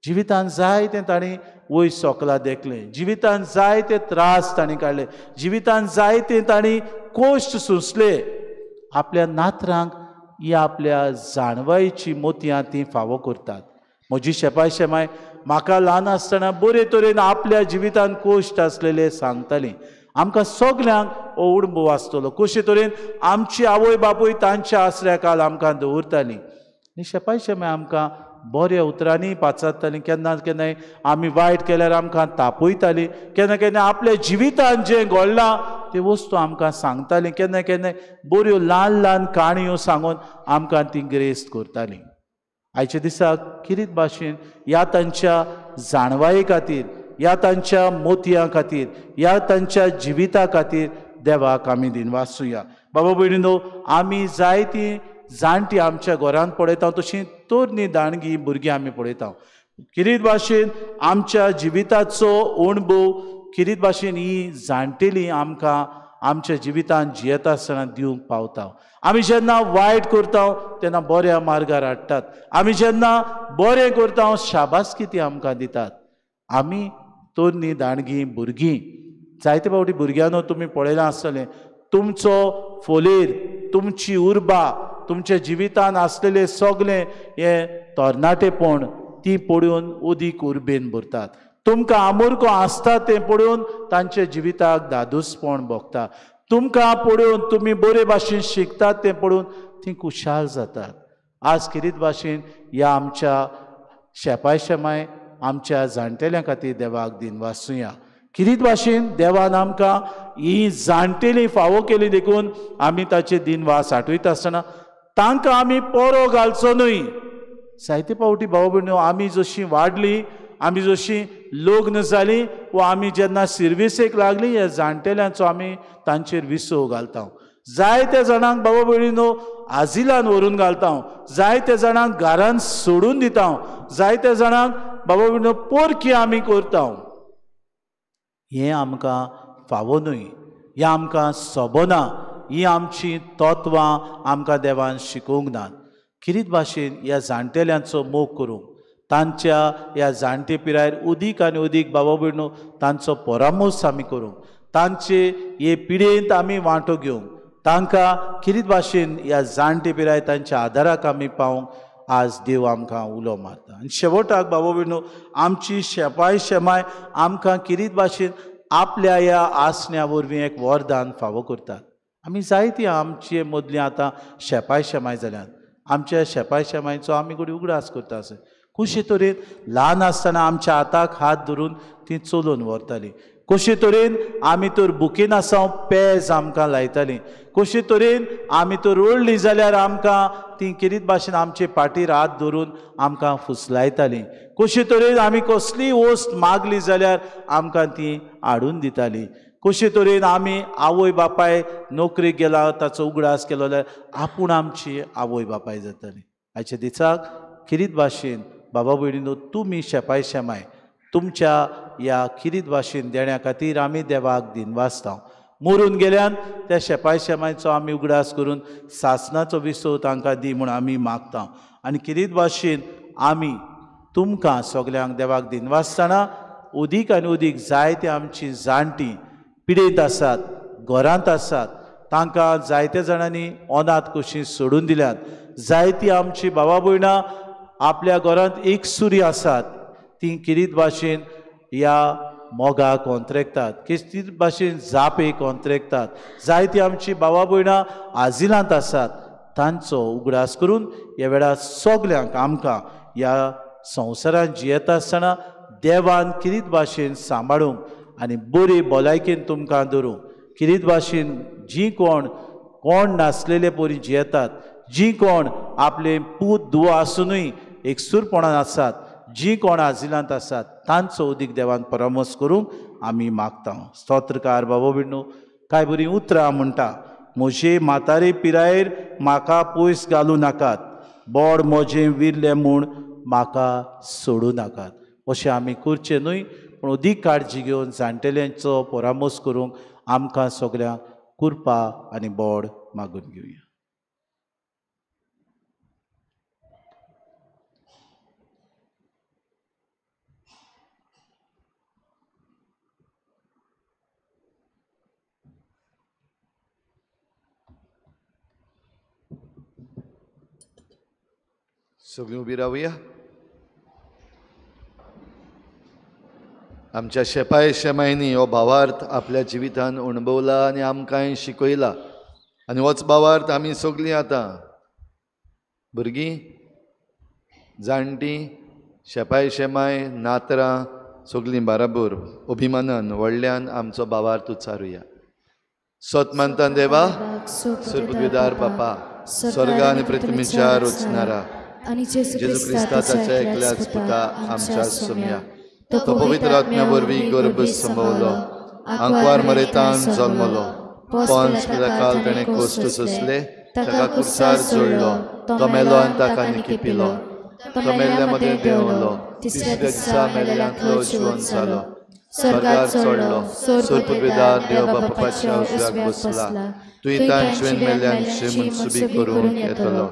जिवितान जाय तें ताणीं वयर सोकला देखलें, जिवितान जाय ते त्रास ताणीं काडले, जिवितान जाय ते ताणीं कोश्ट सोंसले, आपल्या नातरांक ही आपल्या जाणवायेची मोतयां ती फावो करतात. म्हजी शेपाय शेमाय म्हाका ल्हान आसतना बरे तरेन आपल्या जिवितान कोश्ट आसलेले सांगतालीं. आमकां सगल्यांक हो अणभव आसतलो. कशे तरेन आमची आवय बापूय तांच्या आसऱ्या काल आमकां दवरतालीं. आनी शेपाय शेमाय आमकां बऱ्या उतरांनी पाचारतालीं, केन्ना केन्नाय आमी वायट केल्यार आमकां तापयतालीं, केन्ना केन्ना आपल्या जिवितांत जें घडलां ते वस्तू आमकां सांगतालीं, केन्ना केन्नाय बऱ्यो ल्हान ल्हान काणयो सांगून आमकां ती ग्रेस्त करतालीं. आयच्या दिसाक किरीत भाशेन ह्या तांच्या जाणवाये खातीर, ह्या तांच्या मोतयां खातीर, ह्या तांच्या जिविता खातीर देवाक आमी दिनवासूया. बाबा भयणीनो, आमी जायतीं जाणटी आमच्या घरांत पळयता तशीं तरणी दाणगी भुरगीं आमी पळयता. किरीत भाशेन आमच्या जिविताचो अणभव किरीत भाशेन ही जाणटेलीं आमकां आमच्या जिवितांत जियेता आसतना दिवंक पावता. आमी जेन्ना वायट करता तेन्ना बऱ्या मार्गार हाडटात. आमी जेन्ना बरें करता शाबासकी ती आमकां दितात. आमी तरणी दाणगी भुरगीं, जायते फावटी भुरग्यांनो तुमी पळयलां आसतलें, तुमचो फोलेर, तुमची उर्बा, तुमच्या जिवितांत आसलेलें सगळें हें तरणाटेपण ती पळोवन उदीक उर्बेन भरतात. तुमकां आमुर्को आसता तें पळोवन तांच्या जिविताक दादूसपण भोगता. तुमकां पळोवन तुमी बरे भाशेन शिकतात तें पळोवन तीं खुशाल जातात. आज किरीत भाशेन ह्या आमच्या शेपाय शेमाय आमच्या जाणटेल्यां खातीर देवाक दिनवासूया. किरीत भाशेन देवान आमकां ही जाणटेलीं फावो केली देखून आमी ताचे दिनवास आठवयता आसतना तांकां आमी पोरो घालचो न्हय. जायते फावटी भाव भयणो, आमी जशीं वाडलीं, आमी जशीं लग्न जालीं वा आमी जेन्ना सिर्विसेक लागलीं, ह्या जाणटेल्यांचो आमी तांचेर विसव घालता. जायत्या जाणांक बाबा भयणीनो आजिलान व्हरून घालता, जायत्या जाणांक घरांत सोडून दिता, जायत्या जाणांक बाबा भयणीनो पोरकी आमी करता. हें आमकां फावो न्हय, हें आमकां सोबना, हीं आमचीं तत्वां आमकां देवान शिकोवंक नात. किरीत भाशेन ह्या जाणटेल्यांचो मोग करूंक, तांच्या ह्या जाणटे पिरायेर उदीक आनी उदीक बाबा भयणो तांचो परामोस आमी करूंक, तांचे हे पिडेंत आमी वांटो घेवंक, तांकां किरीत भाशेन ह्या जाणटे पिरायेर तांच्या आदाराक आमी पावंक आज देव आमकां उलो मारता. आनी शेवटाक बाबा भयणो, आमची शेपाय शेमाय आमकां किरीत भाशेन आपल्या ह्या आसण्या वरवीं एक वरदान फावो करतात. आमी जायतीं आमचे मदलीं आतां शेपाय शेमाय जाल्यात. आमच्या शेपाय शेमायचो आमी घडी उगडास करता आसत. कशे तरेन ल्हान आसतना आमच्या हाताक हात धरून ती चलोवन व्हरतालीं, कशे तरेन आमी तर बुकीन आसां पेज आमकां लायतालीं, कशे तरेन आमी तर रडलीं जाल्यार आमकां ती किरीत भाशेन आमचे पाटीर हात धरून आमकां फुसलायतालीं, कशे तरेन आमी कसलीय वस्त मागली जाल्यार आमकां ती हाडून दितालीं, कशे तरेन आमी आवय बापाय नोकरेक गेला ताचो उगडास केलो जाल्यार आपूण आमची आवय बापाय जातालीं. आयच्या दिसाक किरीत भाशेन बाबा भयणीनो, तुमी शेपाय शेमाय तुमच्या ह्या किरीत भाशेन देण्या खातीर आमी देवाक दिनवासता. मरून गेल्यान त्या शेपाय शेमायचो आमी उगडास करून सासणाचो विसव तांकां दी म्हूण आमी मागता. आनी किरीत भाशेन आमी तुमकां सगल्यांक देवाक दिनवासतना उदीक आनी उदीक जायते आमची जाणटीं पिडेंत आसात, घरांत आसात, तांकां जायत्या जाणांनी अनाथ कशीं सोडून दिल्यात. जायतीं आमची बाबा भयणां आपल्या घरांत एक सुरी आसात, ती किरीत भाशेन ह्या मोगाक कोंत्रेकतात, किरीत भाशेन जापेक कोंत्रेकतात. जायतीं आमची बाबा भयणां आजिलांत आसात, तांचो उगडास करून ह्या वेळार सगल्यांक आमकां ह्या संवसारांत जियेता आसतना देवान किरीत भाशेन सांबाळूंक आनी बरे भलायकेन तुमकां धरूंक. किरीत भाशेन जीं कोण नासलेले परी जियेतात, जीं कोण आपले पूत धुवो आसुनूय एकसूरपणान आसात, जीं कोण आजिलांत आसात, तांचो उदीक देवान परामोस करूंक आमी मागता. स्तोत्रकार बाबा भयणो, कांय बरीं उतरां म्हणटा. म्हजे म्हातारे पिरायेर म्हाका पयस घालूं नाकात, बोड म्हजें विरलें म्हूण म्हाका सोडूं नाकात. अशें आमी करचें न्हय, पूण उदीक काळजी घेवन जाणटेल्यांचो परामोस करूंक आमकां सगल्यांक कृपा आनी बोड मागून घेवया. सगळीं उबी रावया. आमच्या शेपाय शेमायनी हो भावार्थ आपल्या जिवितान अणभवला आनी आमकांय शिकयला. आनी होच भावार्थ आमी सगळीं आतां भुरगीं जाणटी शेपाय शेमाय नातरां सगलीं बाराबोर अभिमानान व्हडल्यान आमचो भावार तूं चारुया. सोत मानता देवा सुरपदार बापा स्वर्गा आनी पृथ्वीच्या रचणारा आणि जेजू क्रिस्ताच्या एकल्याच पुता आमच्या सुम्या तो पवित्र आत्म्या वरवीं गर्भ संभवलो आंकवार मरेतान जल्मलो पोंच पिलातान ताणें कोश्ट सोंसले ताका कुर्सार जोडलो तो मेलो आनी ताका निकिपिलो तो मेल्ल्या मदें देंवलो तिसऱ्या दिसा मेल्ल्यांतलो जिवंत जालो स्वर्गार चडलो सुरपदार देव बापाच्या उजव्याक बसला तुयेंतांचें मेल्ल्यांची मनसुबी करूंक येतलो.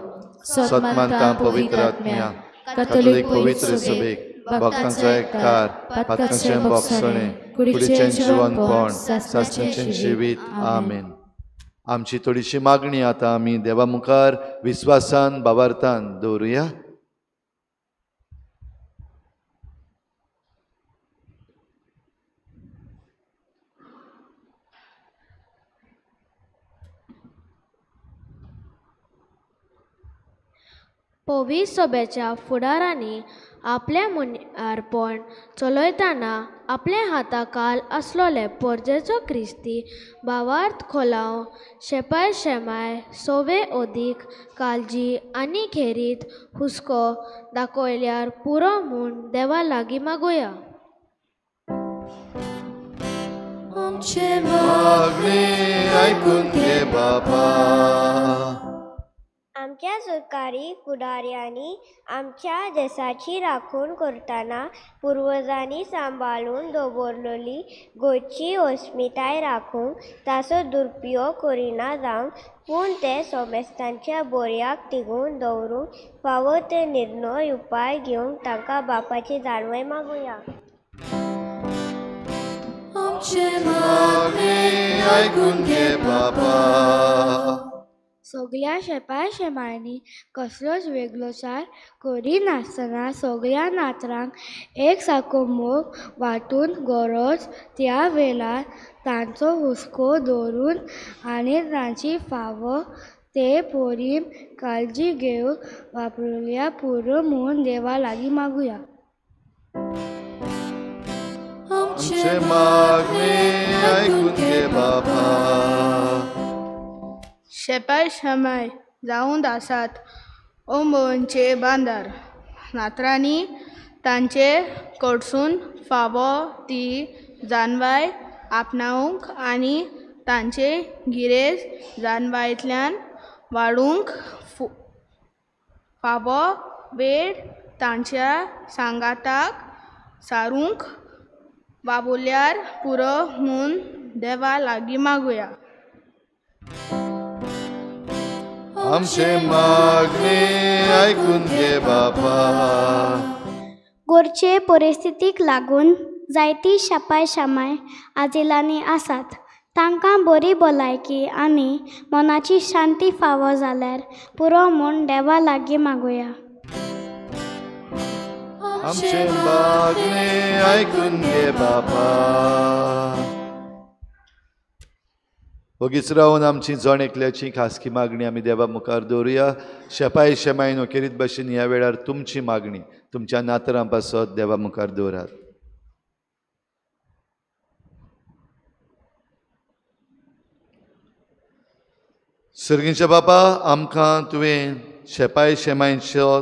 सतमानता पवित्र आत्म्या कॅथोलिक पवित्र सभेक भक्तांचो एककार पातकांचें भोगसणें कुडीचें जिवंतपण सासणेचें जिवीत आमेन. आमची थोडीशी मागणी आतां आमी देवा मुखार विस्वासान भावार्थान दवरुया. पवित्र सभेच्या फुडारांनी आपलें मुखारपण चलयतना आपल्या हाताखाल आसलोले पोरजेचो क्रिस्ती भावार्थ खोलाव शेपाय शेमाय सोवे ओदीक काळजी आनी खेरीत हुस्को दाखयल्यार पुरो म्हूण देवा लागीं मागुया. आमचे मागणी आयकून घे बाबा. आमच्या सरकारी फुडाऱ्यांनी आमच्या देशाची राखण करतना पुर्वजांनी सांबाळून दवरलेली गोंयची अस्मिताय राखूंक ताचो दुरुपयोग करिना जावंक पूण ते सोमेस्तांच्या बऱ्याक तिगोवन दवरूंक फावो ते निर्णय उपाय घेवंक तांकां बापाची जाणवय मागुया. आमचे मागणी आयकून घे बाबा. सगळ्या शेपाय शेमायांनी कसलोच वेगळोचार करिनासतना सगळ्या नातरांक एक सारको मोग वांटून गरज त्या वेळार तांचो हुस्को दवरून आनी तांची फावो ते पोरीम काळजी घेवंक वापरल्या पुरो म्हूण देवा लागीं मागुया. आमचे मागणी आयकून घे बाबा. शेपाय शेमाय जावून आसात ओंबोवचे बांदार नातरांनी तांचे कडसून फावो ती जानवाय आपणावंक आनी तांचे गिरेज जानवायंतल्यान वाडूंक फावो वेळ तांच्या सांगाताक सारूंक वावुरल्यार पुरो म्हूण देवा लागीं मागुया. आमचे मागणी आयकून घे बाबा. गोरचे परिस्थितीक लागून जायती शेपाय शेमाय आजिलांनी आसात. तांकां बरी भलायकी आनी मनाची शांती फावो जाल्यार पुरो म्हूण देवा लागीं मागुया. आमचे मागणी आयकून घे बाबा. वगीच रावन आमची जण एकल्याची खासगी मागणी आमी देवा मुखार दवरुया. शेपाय शेमाय नोकेरीत भाशेन ह्या वेळार तुमची मागणी तुमच्या नातरां पासत देवा मुखार दवरात. सर्गीच्या बापा आमकां तुवें शेपाय शेमायचो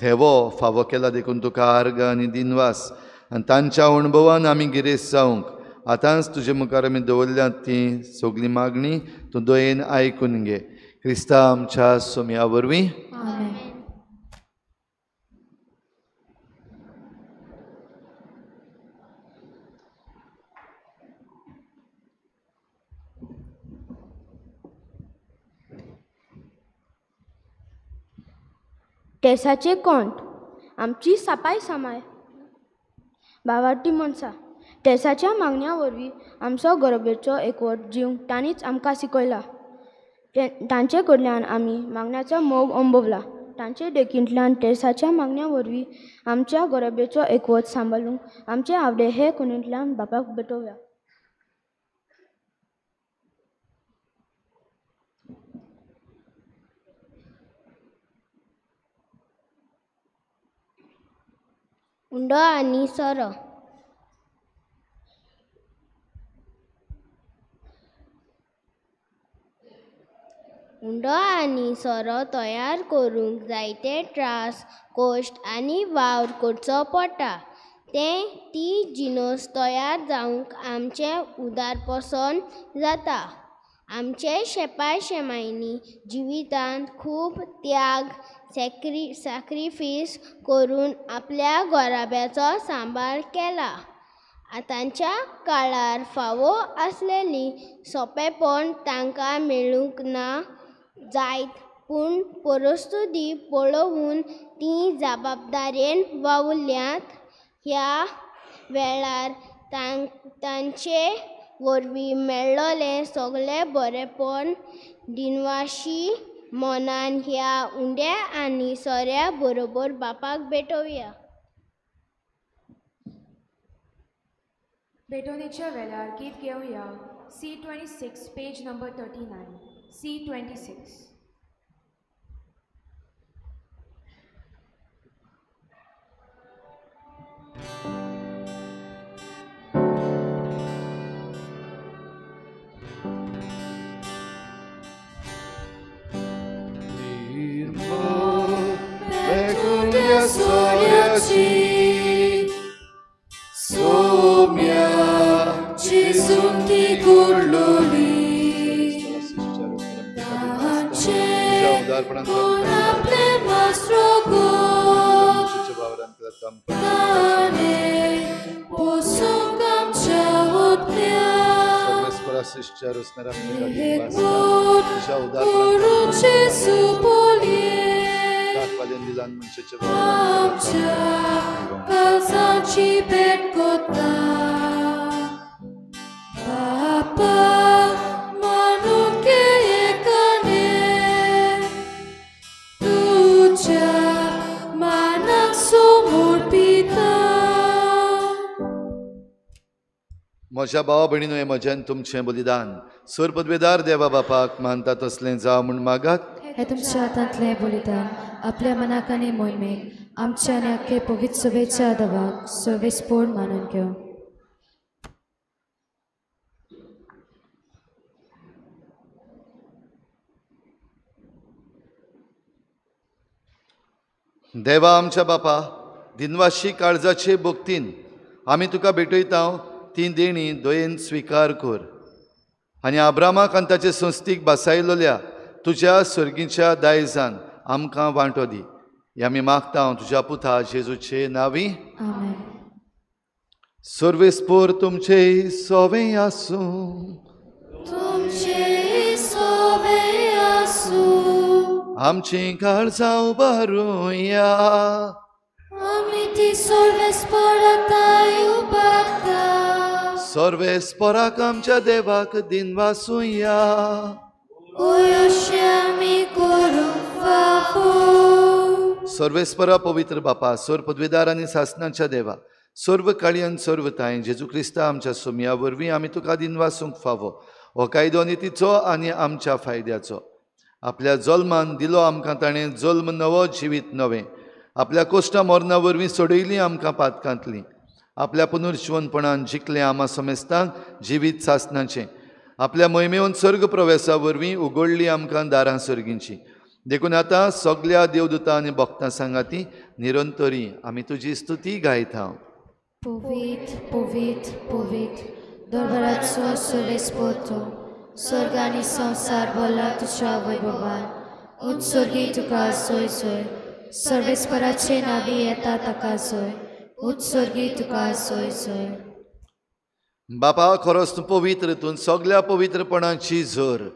थेवो फावो केला देखून तुका आर्ग आनी दिनवास आनी तांच्या अणभवान आमी गिरेस्त जावंक आतांच तुजे मुखार आमी दवरल्यात ती सगळी मागणी तूं दयेन आयकून घे. क्रिस्ता आमच्या सोम्या वरवीं टेसाचे कोंट आमची सापाय समाय भावार्थी मनशां टेसाच्या मागण्या वरवीं आमचो गरबेचो एकवट जीव तांणीच आमकां शिकयला. तांचे कडल्यान आमी मागण्याचो मोग अणभवला. तांचे देखींतल्यान टेसाच्या मागण्या वरवीं आमच्या गरबेचो एकवट सांबाळूंक आमचे आवडे हे कोणींतल्यान बापाक भेटोवया. उंडो आनी सोरो. उंडो आनी सोरो तयार करूंक जायते त्रास, कश्ट आनी वावर करचो पडटा. ती जिनस तयार जावंक आमचें उदारपसन जाता. आमचे शेपाय शेमायनी जिवितांत खूब त्याग सॅक्रिफीस करून आपल्या गोराब्याचो सांबाळ केला. आतांच्या काळार फावो आसलेली सोंपेपण तांकां मेळूंक ना जायत, पूण परिस्थिती पळोवन ती जबाबदारेन वावुरल्यांत. ह्या वेळार तांचे वरवीं मेळ्ळोलें सगळें बरेंपण दिनवाशी मनान ह्या उंड्या आनी सोऱ्या बरोबर बापाक भेटोवया. भेटोवणेच्या वेळार गीत घेवया. C26 page number 39. C26. Saumya जेजून ती गोडलोली ताचे कोण आपले मास्रोगो ताने पोसूंक आमच्या होत्या करून जेजू बोलये आमच्या काळजाची भेट कोता. बापा मानून घे एकाने तुझ्या मानाक समोर पिता. म्हज्या भावा भयणीनो, हें म्हजें तुमचें बलिदान सोर पदवेदार देवा बापाक मानता तसलें जावं म्हूण मागात. हे तुमच्या हातांतलें बलिदान आपल्या मनाक आनी मोहिमेक आमच्या आनी आख्खे पवित्र सभेच्या देवाक सर्वेस्पोर मानून घेव. देवा आमच्या बापा, दिनवाशी काळजाचे भोगतीन आमी तुका भेटयता. ती देणी दयेन स्विकार कर आनी अब्रामाक आनी ताचे संस्थीक बसायलोल्या तुज्या सर्गीच्या दायजान आमकां वांटो दी. हे आमी मागता तुज्या पुता जेजूचे नांवी. आमेन. सर्वेस्पोर तुमचे सोवें आसूं, तुमचे सोवें आसूं. आमची काळजां उबारूया, आमी ती सर्वेस्पोरांताय उबारता. सर्वेस्पोराक आमच्या देवाक दिनवासूया. अशें आमी करूंक फावो. सर्वेस्परा पवित्र बापा, सोर पदवीदार आनी सासणाच्या देवा, सर्व काळी आनी सर्व ताय जेजू क्रिस्ता आमच्या सोमया वरवीं आमी तुका दिनवासूंक फावो. हो कायदो नितीचो आनी आमच्या फायद्याचो. आपल्या जल्मान दिलो आमकां ताणें जल्म नवो जिवीत नवें. आपल्या कोश्टा मोरणा वरवीं सोडयलीं आमकां पातकांतलीं. आपल्या पुनर्जीवनपणान जिखलें आमा समेस्तांक जिवीत सासणाचें. आपल्या मोहिमेवन सर्ग प्रवेशा वरवीं उगडलीं आमकां दारां सर्गींची. देखून आतां सगल्या देवदूतां आनी भक्तां सांगाती निरंतरी आमी तुजी स्तुती गायता. पवित्र पवित्र पवित्र दरबाराचो सर्वेस्पोर तूं, स्वर्ग आनी संवसार भरला तुज्या वैभवान. उत्सर्गी तुका सोय सोय, सर्वेस्पराचे नांवी येता ताका सोय. उत्सर्गी तुका सोय सोय. बापा, खरोच तूं पवित्र, तूं सगल्या पवित्रपणाची झर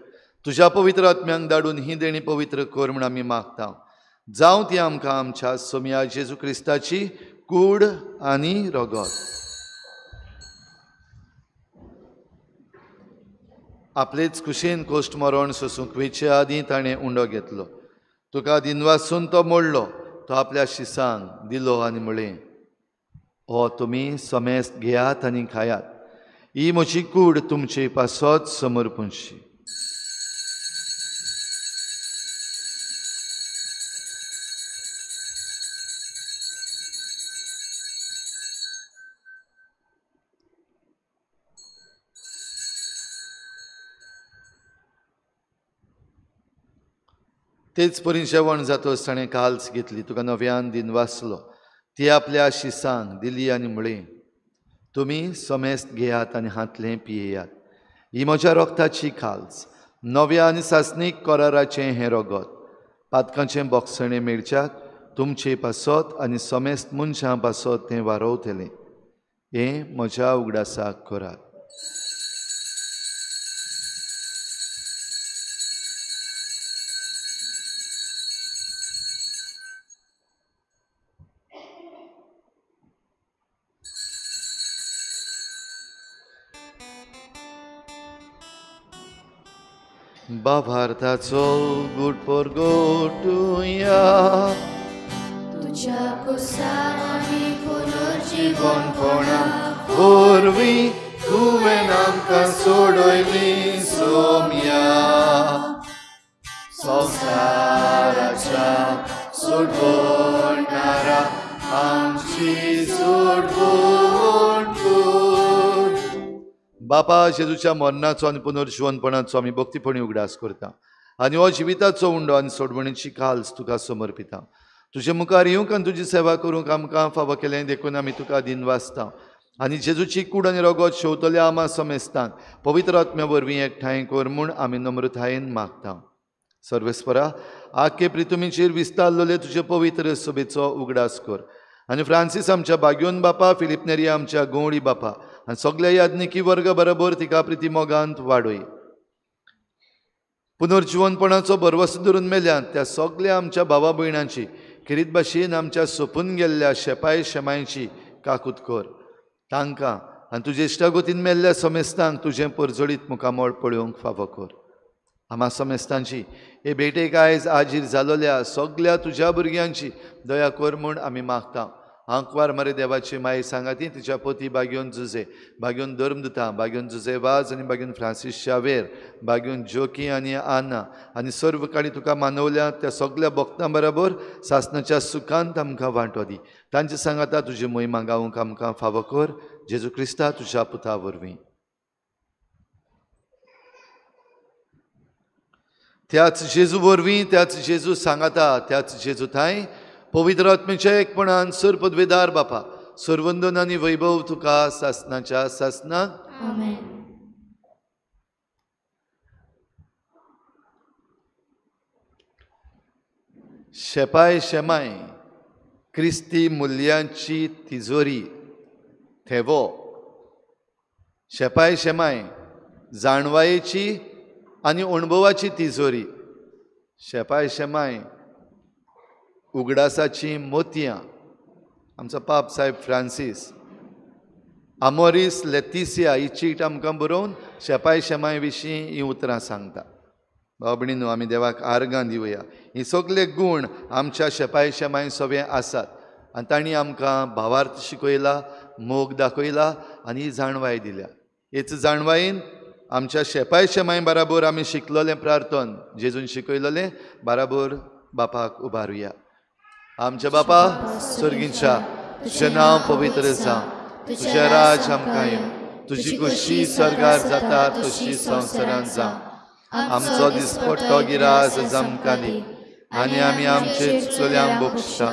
तुज्या पवित्र आत्म्यांक धाडून ही देणी पवित्र कर म्हूण आमी मागता. जावं ती आमकां आमच्या सोम्या जेजू क्रिस्ताची कूड आनी रगत. आपलेच कुशेन कोश्ट मरण सोसूंक वेचे आदीं ताणें उंडो घेतलो. तुका दिनवासून तो मोडलो. तो आपल्या शिसांक दिलो आनी म्हळें, हो तुमी समेस्त घेयात आनी खायात. ही म्हजी कूड तुमचे पासत समर्पणशी. तेच परी जेवण जातोच ताणें काल्स घेतली, तुका नव्यान दिन वाचलो. ती आपल्या शिसांक दिली आनी म्हळें, तुमी समेस्त घेयात आनी हातलें पियेयात. ही म्हज्या रोगताची काल्स, नव्या आनी सासणीक कराराचें हें रगत. पातकांचें बोगसणें मेळच्याक तुमचे पासत आनी समेस्त मनशां पासत तें वारोवतलें. हें म्हज्या उगडासाक करात. भावार्थाचो गूट परगोटुया. तुझ्या कुसार आमी पुनर्जीवनपणा वरवीं तुवें आमकां सोडयली सोम्या. संवसाराच्या सोडवणारा आमची सोडवण कर. बापा जेजूच्या मरणाचो आनी पुनर्जीवनपणाचो आमी भक्तीपणी उगडास करता आनी हो जिविताचो उंडो आनी सोडवणेची काल्स तुका समर्पिता. तुजे मुखार येवंक आनी तुजी सेवा करूंक आमकां फावो केलें देखून आमी तुका दिन वाचता आनी जेजूची कूड आनी रगत शेवतल्या आमा समेस्तांक पवित्र आत्म्या वरवीं एकठांय कर म्हूण आमी नम्रतायेन मागता. सर्वेस्परा, आख्खे प्रितुमीचेर विस्तारलेले तुजे पवित्र सभेचो उगडास कर आनी फ्रांसीस आमच्या बाग्योन बापा, फिलिप नेरी आमच्या गवळी बापा आनी सगळ्या याज्ञिकी वर्ग बरोबर तिका प्रिती मोगांत वाडय. पुनर्जीवनपणाचो भरवसो धरून मेल्यात त्या सगळ्या आमच्या भावा भयणांची खेरीत भाशेन आमच्या सोपून गेल्ल्या शेपाय शेमायची काकूत कर. तांकां आनी तुजे इश्टागोतीन मेल्ल्या समेस्तांक तुजें परजळीत मुखामोळ पळोवंक फावो कर. आम्हा समेस्तांची हे भेटेक आयज हाजीर जालोल्या सगळ्या तुज्या भुरग्यांची दया कर म्हूण आमी मागता. आंकवार मरे देवाची माई सांगाती तिच्या पोती बाग्योन जुजे, बाग्योन धर्मदुता, बाग्योन जुजे वाज आनी बाग्योन फ्रांसीस शावेर, बाग्योन जोकी आनी आना आनी सर्व काळी तुका मानवल्या त्या सगळ्या भक्तां बरोबर सासणाच्या सुखांत आमकां वांटो दी. तांचे सांगाता तुजी मोहिमा गावूंक आमकां फावो कर. जेजू क्रिस्ता तुज्या पुता वरवीं. त्याच जेजू वरवीं, त्याच जेजू सांगाता, त्याच जेजू थंय पवित्र आत्मेच्या एकपणान सर पदवेदार बापा, सर्वंदन आनी वैभव तुका सासणाच्या सासणाक. आमेन. शेपाय शेमाय क्रिस्ती मुल्यांची तिजोरी थेवो. शेपाय शेमाय जाणवायेची आनी अणभवाची तिजोरी. शेपाय शेमाय उगडासाची मोतयां. आमचो पाप साहेब फ्रांसीस आमोरीस लेतिसिया ही चीट आमकां बरोवन शेपाय शेमाय विशीं ही उतरां सांगता. बाबणीनो, आमी देवाक आर्गां दिवया. ही सगळे गूण आमच्या शेपाय शेमाय सवे आसात आनी तांणी आमकां भावार्थ शिकयला, मोग दाखयला आनी ही जाणवाय दिल्या. हेच जाणवायेन आमच्या शेपाय शेमाय बराबर आमी शिकलोलें प्रार्थन जेजून शिकयलोलें बराबर बापाक उबारुया. आमच्या बापा स्वर्गीच्या, तुजें नांव पवित्र जावं, तुजें राज आमकां येवं, तुजी खुशी स्वर्गार जाता तशी संवसारांत जावं. आमचो दिसपट्टो गिराज आज आमकां दी आनी आमी आमचे चुकल्यांक बक्षिता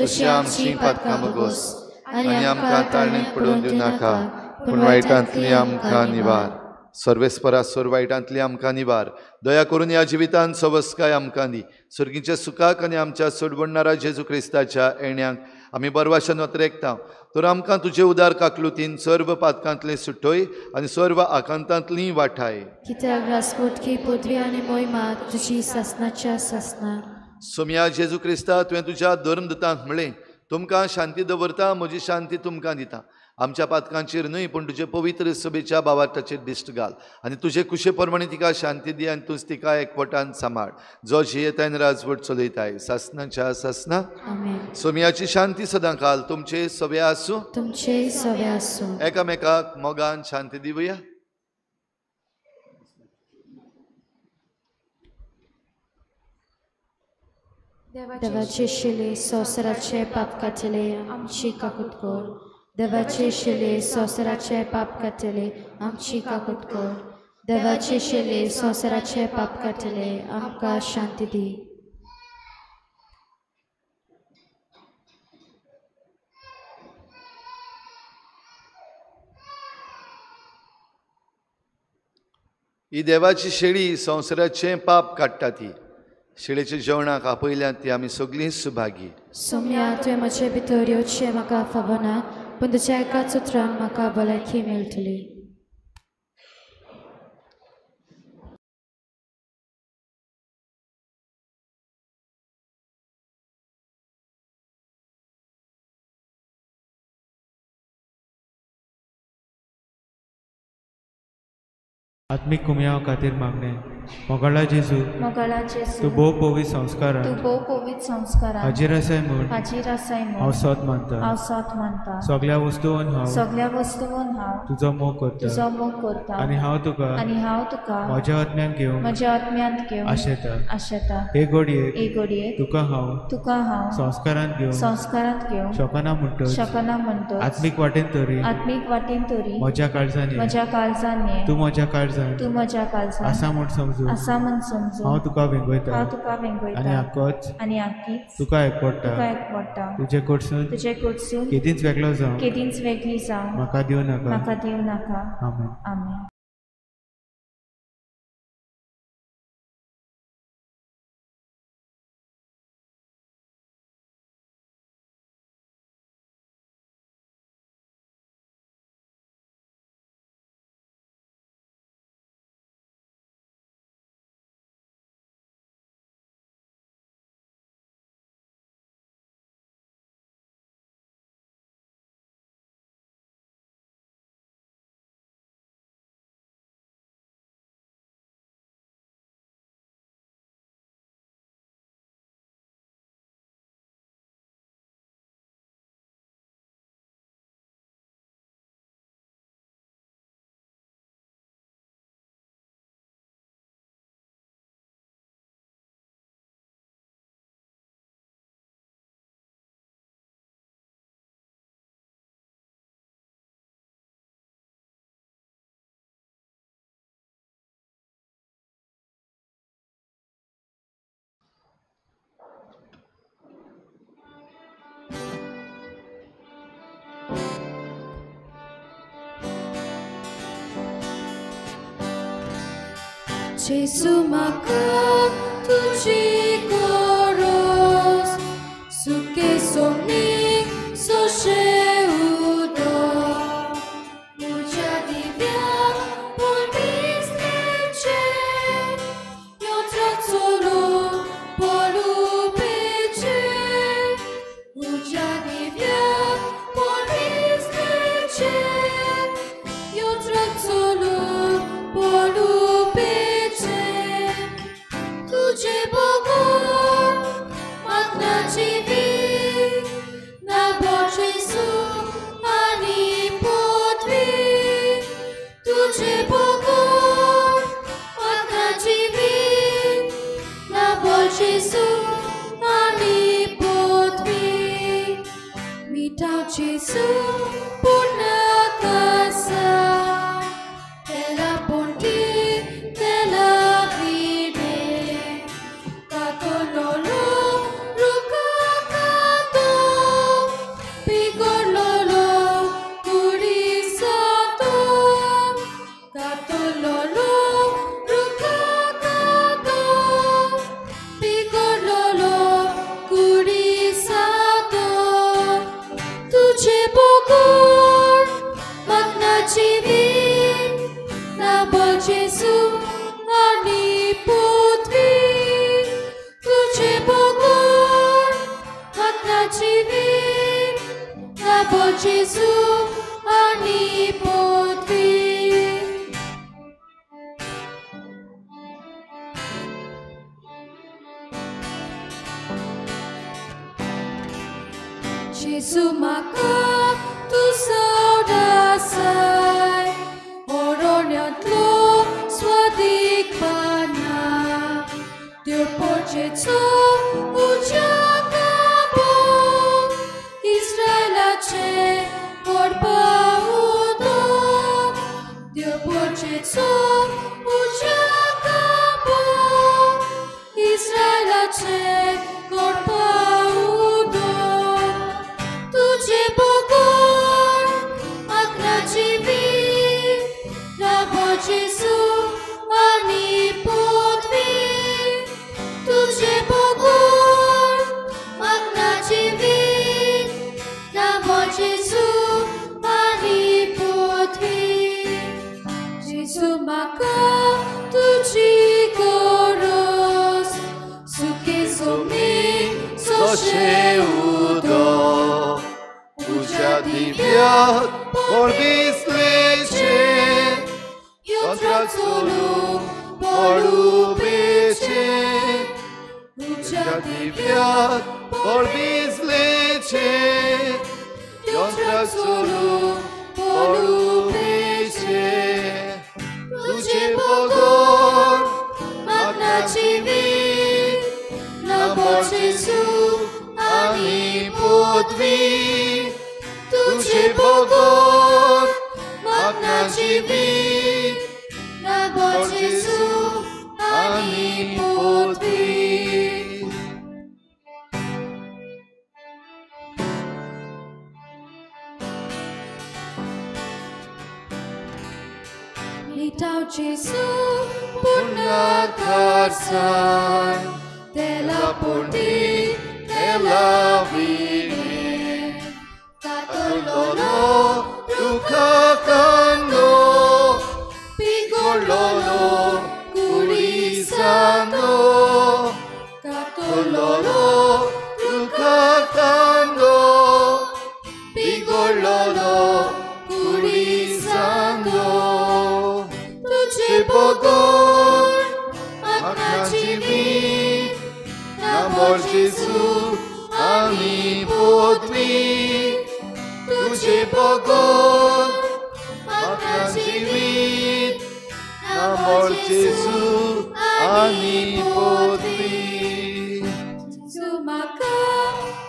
तशी आमची पातकां बगोस आनी आमकां ताळणेंत पडून दिवं नाका पूण वायटांतली आमकां निवार. सर्वेस्परा, सर्व वायटांतली आमकां निवार. दया करून ह्या जिवितांत सवस्काय आमकां दी. सर्गीच्या सुखाक आनी आमच्या सोडवणारा जेजू क्रिस्ताच्या येण्याक आमी बरवाशान वतरेकता. तर आमकां तुजे उदार काकलुतीन सर्व पातकांतले सुटोय आनी सर्व आकांतांतली वाठाय. कित्याक राजकोटकी पदवी आनी मोहिमा तुजी सासणाच्या सासणा. सोम्या जेजू क्रिस्ता, तुवें तुज्या धर्मदुतांक म्हळें, तुमकां शांती दवरता, म्हजी शांती तुमकां दिता. आमच्या पातकांचेर न्हय पूण तुजे पवित्र सभेच्या भावार्थाचेर दिश्ट घाल आनी तुजे कुशे प्रमाणे तिका शांती दी आनी तूं तिका एकवटान सांबाळ जो जियेतान राजवट चलयताय सासणाच्या सासणा. सोम्याची शांती सदां काल तुमचे सवे आसूं. तुमचे सवे आसूं. एकामेकाक मोगान शांती दिवया. देवाचे शिले संवसाराचे पाप कातले आमची काकूत कर. देवाचे शिले संवसाराचे पाप कातले आमची काकूत कर. देवाचे शिले संवसाराचे पाप कातले आमकां शांती दी. ही देवाची शेळी संवसाराचें पाप काडटा ती. शेळेच्या जेवणाक आपयल्यांत ती आमी सगळीं सुभागी. सोम्या तुवें म्हजे भितर येवचें म्हाका खबरना, पूण तुज्या एकाच उतरान म्हाका भलायकी मेळटली. आत्मीक कुमयाव खातीर मागणे. मोगाळा जेजू, तूं भोव पवित्र संस्कारान हाजीर आसाय म्हूण हांव सत मानता. सगळ्या वस्तूंत हांव तुजो मोग करता आनी हांव तुका म्हज्या आत्म्यान घेवन आशेता. हे घडयेक तुका हांव संस्कारांत घेवन शकना म्हणटच आत्मीक वाटेन तरी म्हज्या काळजांनी तूं म्हज्या काळजांत आसा म्हूण समजून हांव तुका वेंगयता आनी आख्खीच तुका एकवडटा. तुजे कडसून केदींच वेगळी जावं म्हाका दिवं नाका. आमेन. जेजू म्हाका तुजी गरज, सुके सोमनीक सोशें उदक, म्हज्या दिव्याक पवित्रतेचें योत्राक चलून पलुबेचें, म्हज्या दिव्याक पवित्रतेचें योत्राक चलून पलुबेचें. तुझे बघून मागनाची वीट ना बोजेसू आनी पृथ्वी. तुझे बघून मागनाची वीट ना बोजेसू आनी पृथ्वी. मिठाव जेसू पुण्य आसा तेला पोंटी तेला Jesu ani putri तुझे बघून मागनाची वीट नाबो जेजू आनी पृथ्वी. जेजू म्हाका तूं सौदासाय ओरोण्यांतलो स्वादीकपणा देव पोरचेचो उजागाबो इस्रायलाचे कोरपाउदो देव पोरचेचो उजागाबो इस्रायलाचे कोरपाउदो. तुझे बघून मागनाची वीट नाबो जेजू दिव्याक पडबिसलेचे यंत्राक चलू पडुबेचे तुझ्या दिव्याक पडबिसलेचे यंत्राक चलू पडुबेचे तुझे बगोर म्हाका जिवीत नमो जेजू आनी पदवी तुझे बगोर म्हाका जिवीत नमो जेजू आनी पदवी Mitał Jezu purna karsan Tela porti tela vini Katololo rukakando Pigololo kurisando Katololo rukakando Pigololo kurisando Bogor, Magna Divin, Namor Jesu, Ani Podvi, Tuđe Bogor, Magna Divin, Namor Jesu, Ani Podvi. Zumaka,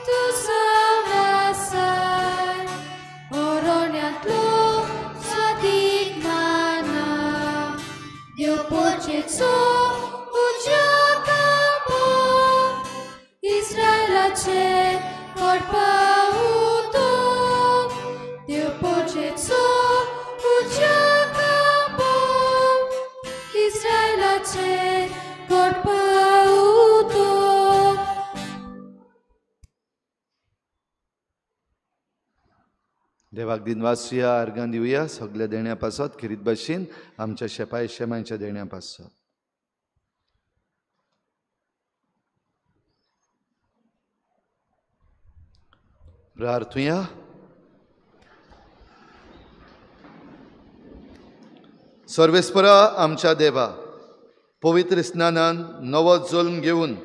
tu savasai, Oroniatlo, Sadik Mana. Dio pocețo uciacamo Israela ce corpa uto Dio pocețo uciacamo Israela ce corpa uto देवाक दिनवासुया अर्गां दिवया सगळ्या देण्या पासत खिरीत भाशेन आमच्या शेपाय शेमांच्या देण्या पासत प्रार्थुया सर्वेस्परा आमच्या देवा पवित्र स्नानान नवो जल्म घेवन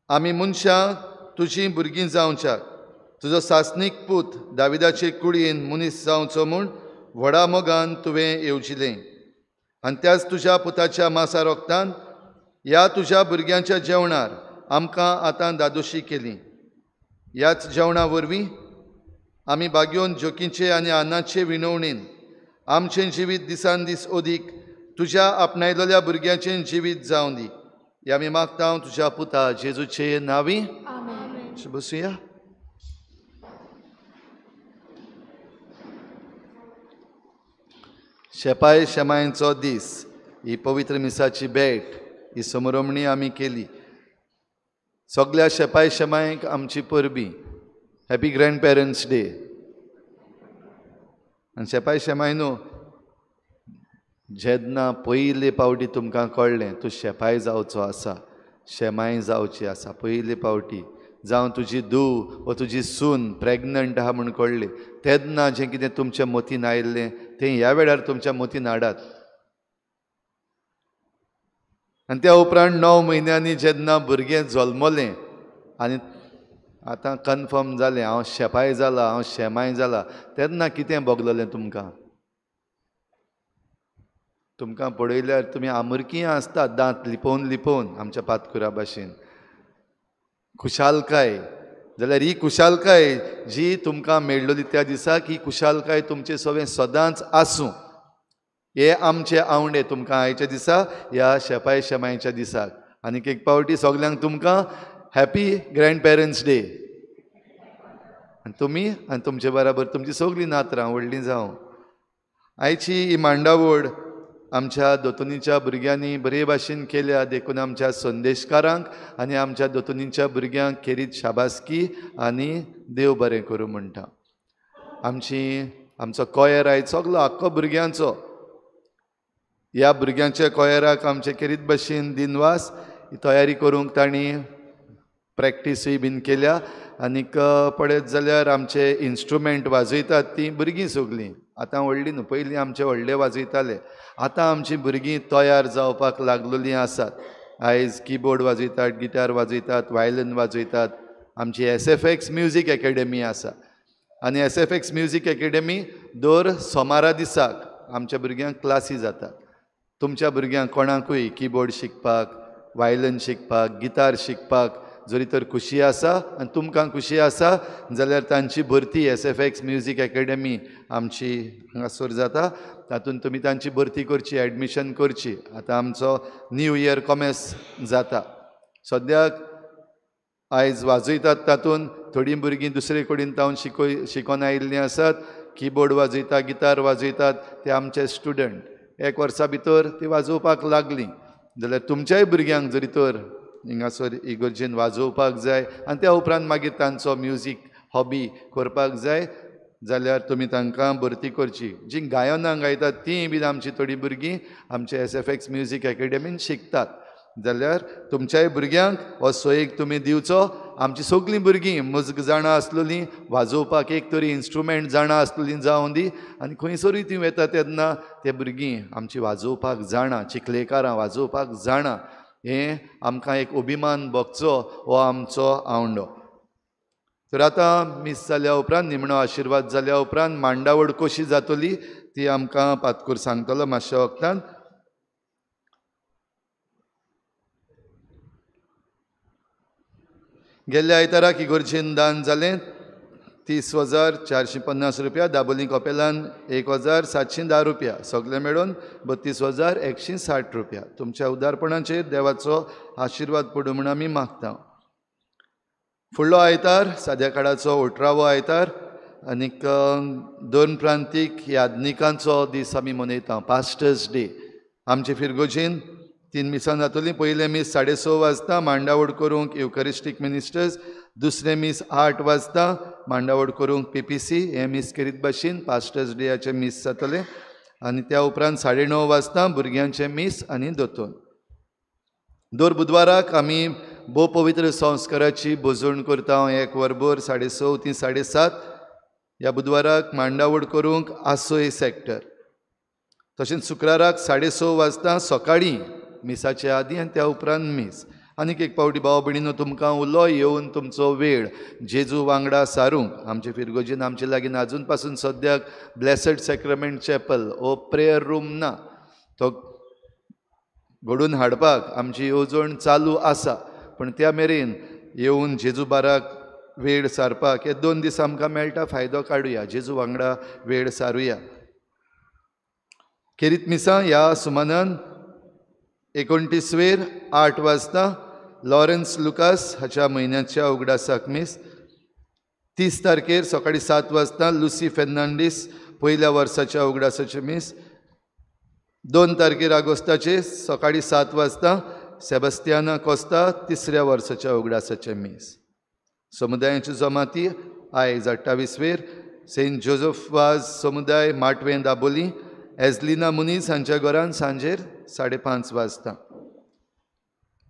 आमी मनशां तुजीं भुरगीं जावच्याक तुजो सासनीक पूत दाविदाचे कुडीन मनीस जावचो म्हूण व्हडा मोगान तुवें येवजिलें आनी त्याच तुज्या पुताच्या मासा रोगतान ह्या तुज्या भुरग्यांच्या जेवणार आमकां आतां दादोशी केली ह्याच जेवणा वरवीं आमी बागयोन जोकीचे आनी आन्नाचे विणवणेन आमचें जिवीत दिसान दीस ओदीक तुज्या आपणायलेल्या भुरग्यांचें जिवीत जावं दी हें आमी मागता तुज्या पुता जेजूचे नांवी बसूया शेपाय शेमायेचो दीस ही पवित्र मिसाची भेट ही समरमणी आमी केली सगळ्या शेपाय शेमायक आमची परबी हॅपी ग्रँड पेरंट्स डे आनी शेपाय शेमाय न्हू जेन्ना पयले पावटी तुमकां कळ्ळें तूं शेपाय जावचो आसा शेमाय जावची आसा पयले पावटी जावं तुजी धूव वा तुजी सून प्रेग्नंट आहा म्हूण कळ्ळें तेन्ना जें कितें तुमच्या मतीन आयिल्लें तें ह्या वेळार तुमच्या मतीन हाडात आनी त्या उपरांत 9 म्हयन्यांनी जेन्ना भुरगें जल्मलें आनी आतां कन्फर्म जालें हांव शेपाय जाला हांव शेमाय जाला तेन्ना कितें भोगलें तुमकां तुमकां पळयल्यार तुमी आमुरकी आसतात दांत लिपोवन लिपोवन आमच्या पातकुरा भाशेन खुशालकाय जाल्यार ही खुशालकाय जी तुमकां मेळ्ळली त्या दिसाक ही खुशालकाय तुमचें सगळें सदांच आसूं हे आमचे आवडे तुमकां आयच्या दिसा ह्या शेपाय शेमायच्या दिसाक आनीक एक पावटी सगल्यांक तुमकां हॅपी ग्रँड पेरंट्स डे आनी तुमी आनी तुमचे बराबर तुमची सगळीं नातरां व्हडलीं जावं आयची ही मांडावळ आमच्या दोतोनीच्या भुरग्यांनी बरे भाशेन केल्या देखून आमच्या संदेशकारांक आनी आमच्या दोतोनीच्या भुरग्यांक खेरीत शाबासकी आनी देव बरें करूं म्हणटा आमचो कोयर आयज सगलो आख्खो भुरग्यांचो ह्या भुरग्यांच्या कोयराक आमचे खेरीत भाशेन दिनवास तयारी करूंक तांणी प्रॅक्टीसूय बीन केल्या आनीक पळयत जाल्यार आमचे इन्स्ट्रुमेंट वाजयतात ती भुरगीं सगलीं. आतां व्हडलीं न्हू, पयलीं आमचे व्हडले वाजयताले. आतां आमचीं भुरगीं तयार जावपाक लागलेलीं आसात. आयज किबोर्ड वाजयतात, गिटार वाजयतात, वायलीन वाजयतात. आमची SFX म्युजीक अकॅडमी आसा आनी SFX म्युजीक अकॅडमी दर सोमारा दिसाक आमच्या भुरग्यांक क्लासी जातात. तुमच्या भुरग्यांक कोणाकूय किबोर्ड शिकपाक, वायलीन शिकपाक, गिटार शिकपाक जरी तर खुशी आसा आनी तुमकां खुशी आसा जाल्यार तांची भरती SFX म्युजीक अकॅडमी आमची हांगासर जाता. तातूंत तुमी तांची भरती करची, एडमिशन करची. आतां आमचो न्यू इयर कॉमेस जाता. सद्याक आयज वाजयतात तातूंत थोडीं भुरगीं दुसरे कडेन तावन शिकोवन आयिल्लीं आसात. किबोर्ड वाजयता, गिटार वाजयतात, ते आमचे स्टुडंट. 1 वर्सा भितर ती वाजोवपाक लागलीं जाल्यार तुमच्याय भुरग्यांक जरी तर हिंगासर इगर्जेन वाजोवपाक जाय आनी त्या उपरांत मागीर तांचो म्युजीक हॉबी करपाक जाय जाल्यार तुमी तांकां भरती करची. जीं गायनां गायतात तीं बीन आमची थोडीं भुरगीं आमचे SFX म्युजीक अकॅडमीन शिकतात. जाल्यार तुमच्याय भुरग्यांक हो सोयेक तुमी दिवचो. आमची सगलीं भुरगीं मुजग जाणां आसलेलीं, वाजोवपाक एक तरी इन्स्ट्रुमेंट जाणां आसलेलीं जावं दी आनी खंयसरूय तीं वता तेन्ना ते भुरगीं आमची वाजोवपाक जाणां, चिखलेकारां वाजोवपाक जाणां, हें आमकां एक अभिमान भोगचो हो आमचो आवंडो. तर आतां मीस जाल्या उपरांत, निमणो आशिर्वाद जाल्या उपरांत मांडावळ कशी जातली ती आमकां पातकूर सांगतलो मातशा वखदान. गेल्ल्या आयताराक इगर्जेन दान जालें 30,450 रुपया. दाबोलीं कपेलान 1,710 रुपया. सगळे मेळून 32,160 रुपया. तुमच्या उदारपणाचेर देवाचो आशिर्वाद पडूं म्हूण आमी मागता. फुडलो आयतार साद्या काळाचो 18वो आयतार आनीक 2 प्रांतीक यादनिकांचो दीस आमी मनयता, पास्टर्स डे. आमचे फिरगोजीन 3 मिसां जातलीं. पयलें मीस 6:30 वाजता मांडावळ करूंक युकरिस्टीक मिनिस्टर्स, दुसरें मीस 8 वाजता मांडावळ करूंक PPC. हें मीस करीत भाशेन पास्टर्स डेयाचें मीस जातलें आनी त्या उपरांत 9:30 वाजता भुरग्यांचें मीस आनी दोतोन. दर बुधवाराक आमी भोव पवित्र संस्काराची भोजवण करता. 1 वरभर 6:30 ती 7:30 ह्या बुधवाराक मांडावळ करूंक आसोय सॅक्टर. तशेंच शुक्राराक 6:30 वाजता सकाळीं मिसाचे आदीं आनी त्या उपरांत मीस. आनीक एक पावटी भाव भयणीनो तुमकां उलो येवन तुमचो वेळ जेजू वांगडा सारूंक आमचे फिरगोजीन आमचे लागीं आजून पासून सद्याक ब्लेसड सॅक्रमेंट चॅपल हो प्रेयर रूम ना. तो घडोवन हाडपाक आमची येवजण चालू आसा. पण त्या मेरेन येवन जेजू बाराक वेळ सारपाक हे 2 दीस आमकां मेळटा, फायदो काडुया, जेजू वांगडा वेळ सारुया. खेरीत मिसां ह्या सुमानान 29 8 वाजता लॉरेन्स लुकास हाच्या म्हयन्याच्या उगडासाक मीस. 30 तारखेर सकाळीं 7 वाजता लुसी फेर्नांडीस पयल्या वर्साच्या उगडासाचे मीस. 2 तारखेर आगोस्ताचे सकाळीं 7 वाजता सेबस्तियाना कोस्ता 3ऱ्या वर्साच्या उगडासाचे मीस. समुदायाच्यो जमाती आयज 28 सेंट जोझफ वाज समुदाय माटवें दाबोलीं एझलिना मुनीज हांच्या घरान सांजेर 5:30 वाजता.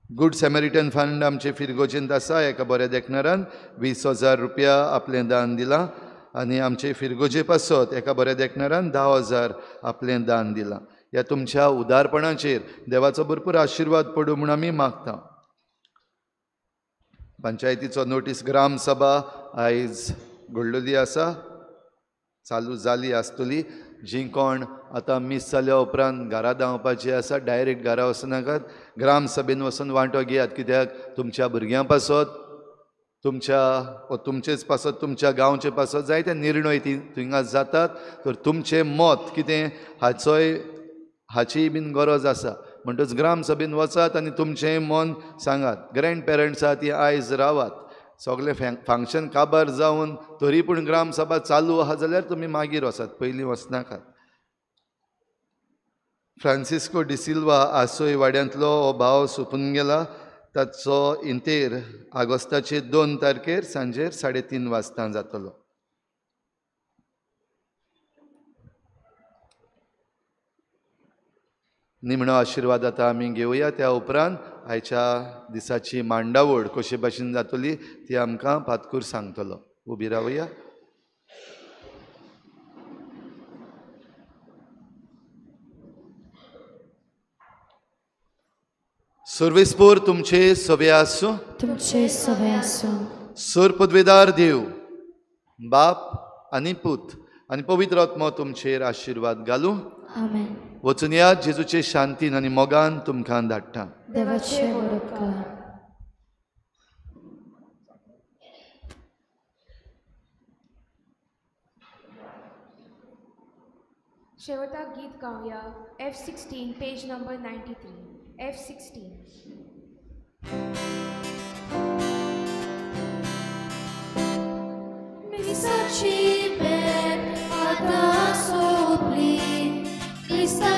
गुड सॅमरिटन फंड आमचे फिरगोजींत आसा. एका बऱ्या देखणारान 20,000 रुपया आपलें दान दिलां आनी आमचे फिरगोजे पासत एका बऱ्या देखणारान 10,000 आपलें दान दिलां. ह्या तुमच्या उदारपणाचेर देवाचो भरपूर आशिर्वाद पडूं म्हूण आमी मागता. पंचायतीचो नोटीस ग्राम सभा आयज घडलेली आसा, चालू जाली आसतली. जीं कोण आतां मीस जाल्या उपरांत घरा धांवपाचीं आसा डायरेक्ट घरा वचनाकात, ग्राम सभेन वचून वांटो घेयात. कित्याक तुमच्या भुरग्यां पासत तुमचेच पासत तुमच्या गांवचे पासत जायते निर्णय थिंगा जातात. तर तुमचें मत कितें हाचीय बीन गरज आसा. म्हणटच ग्राम सभेन वचात आनी तुमचें मन सांगात. ग्रँड पेरंट्स आहा ती आयज रावात. सगळें फंक्शन काबार जावन तरी पूण ग्राम सभा चालू आहा जाल्यार तुमी मागीर वचात, पयलीं वचनाकात. फ्रांसिस्को डिसिल्वा आसोय वाड्यांतलो हो भाव सोंपून गेला. ताचो इंतेर आगोस्ताचे 2 तारखेर सांजेर 3:30 वाजता जातलो. निमणो आशिर्वाद आतां आमी घेवया. त्या उपरांत आयच्या दिसाची मांडावळ कशे भाशेन जातली ती आमकां पातकूर सांगतलो. उबी रावया. सर्वेस्पोर तुमचे सवे आसूं. तुमचे सवे आसूं. सर पदवेदार देव, बाप आनी पूत आनी पवित्र आत्मा तुमचेर आशिर्वाद घालूं. आमेन. वचून या जेजूचे शांतीन आनी मोगान तुमकां धाडटा. देवाचे वडोपकार. शेवटाक गीत गावया. F16 page number 93. F16. Misaci per a ta sopli, Crista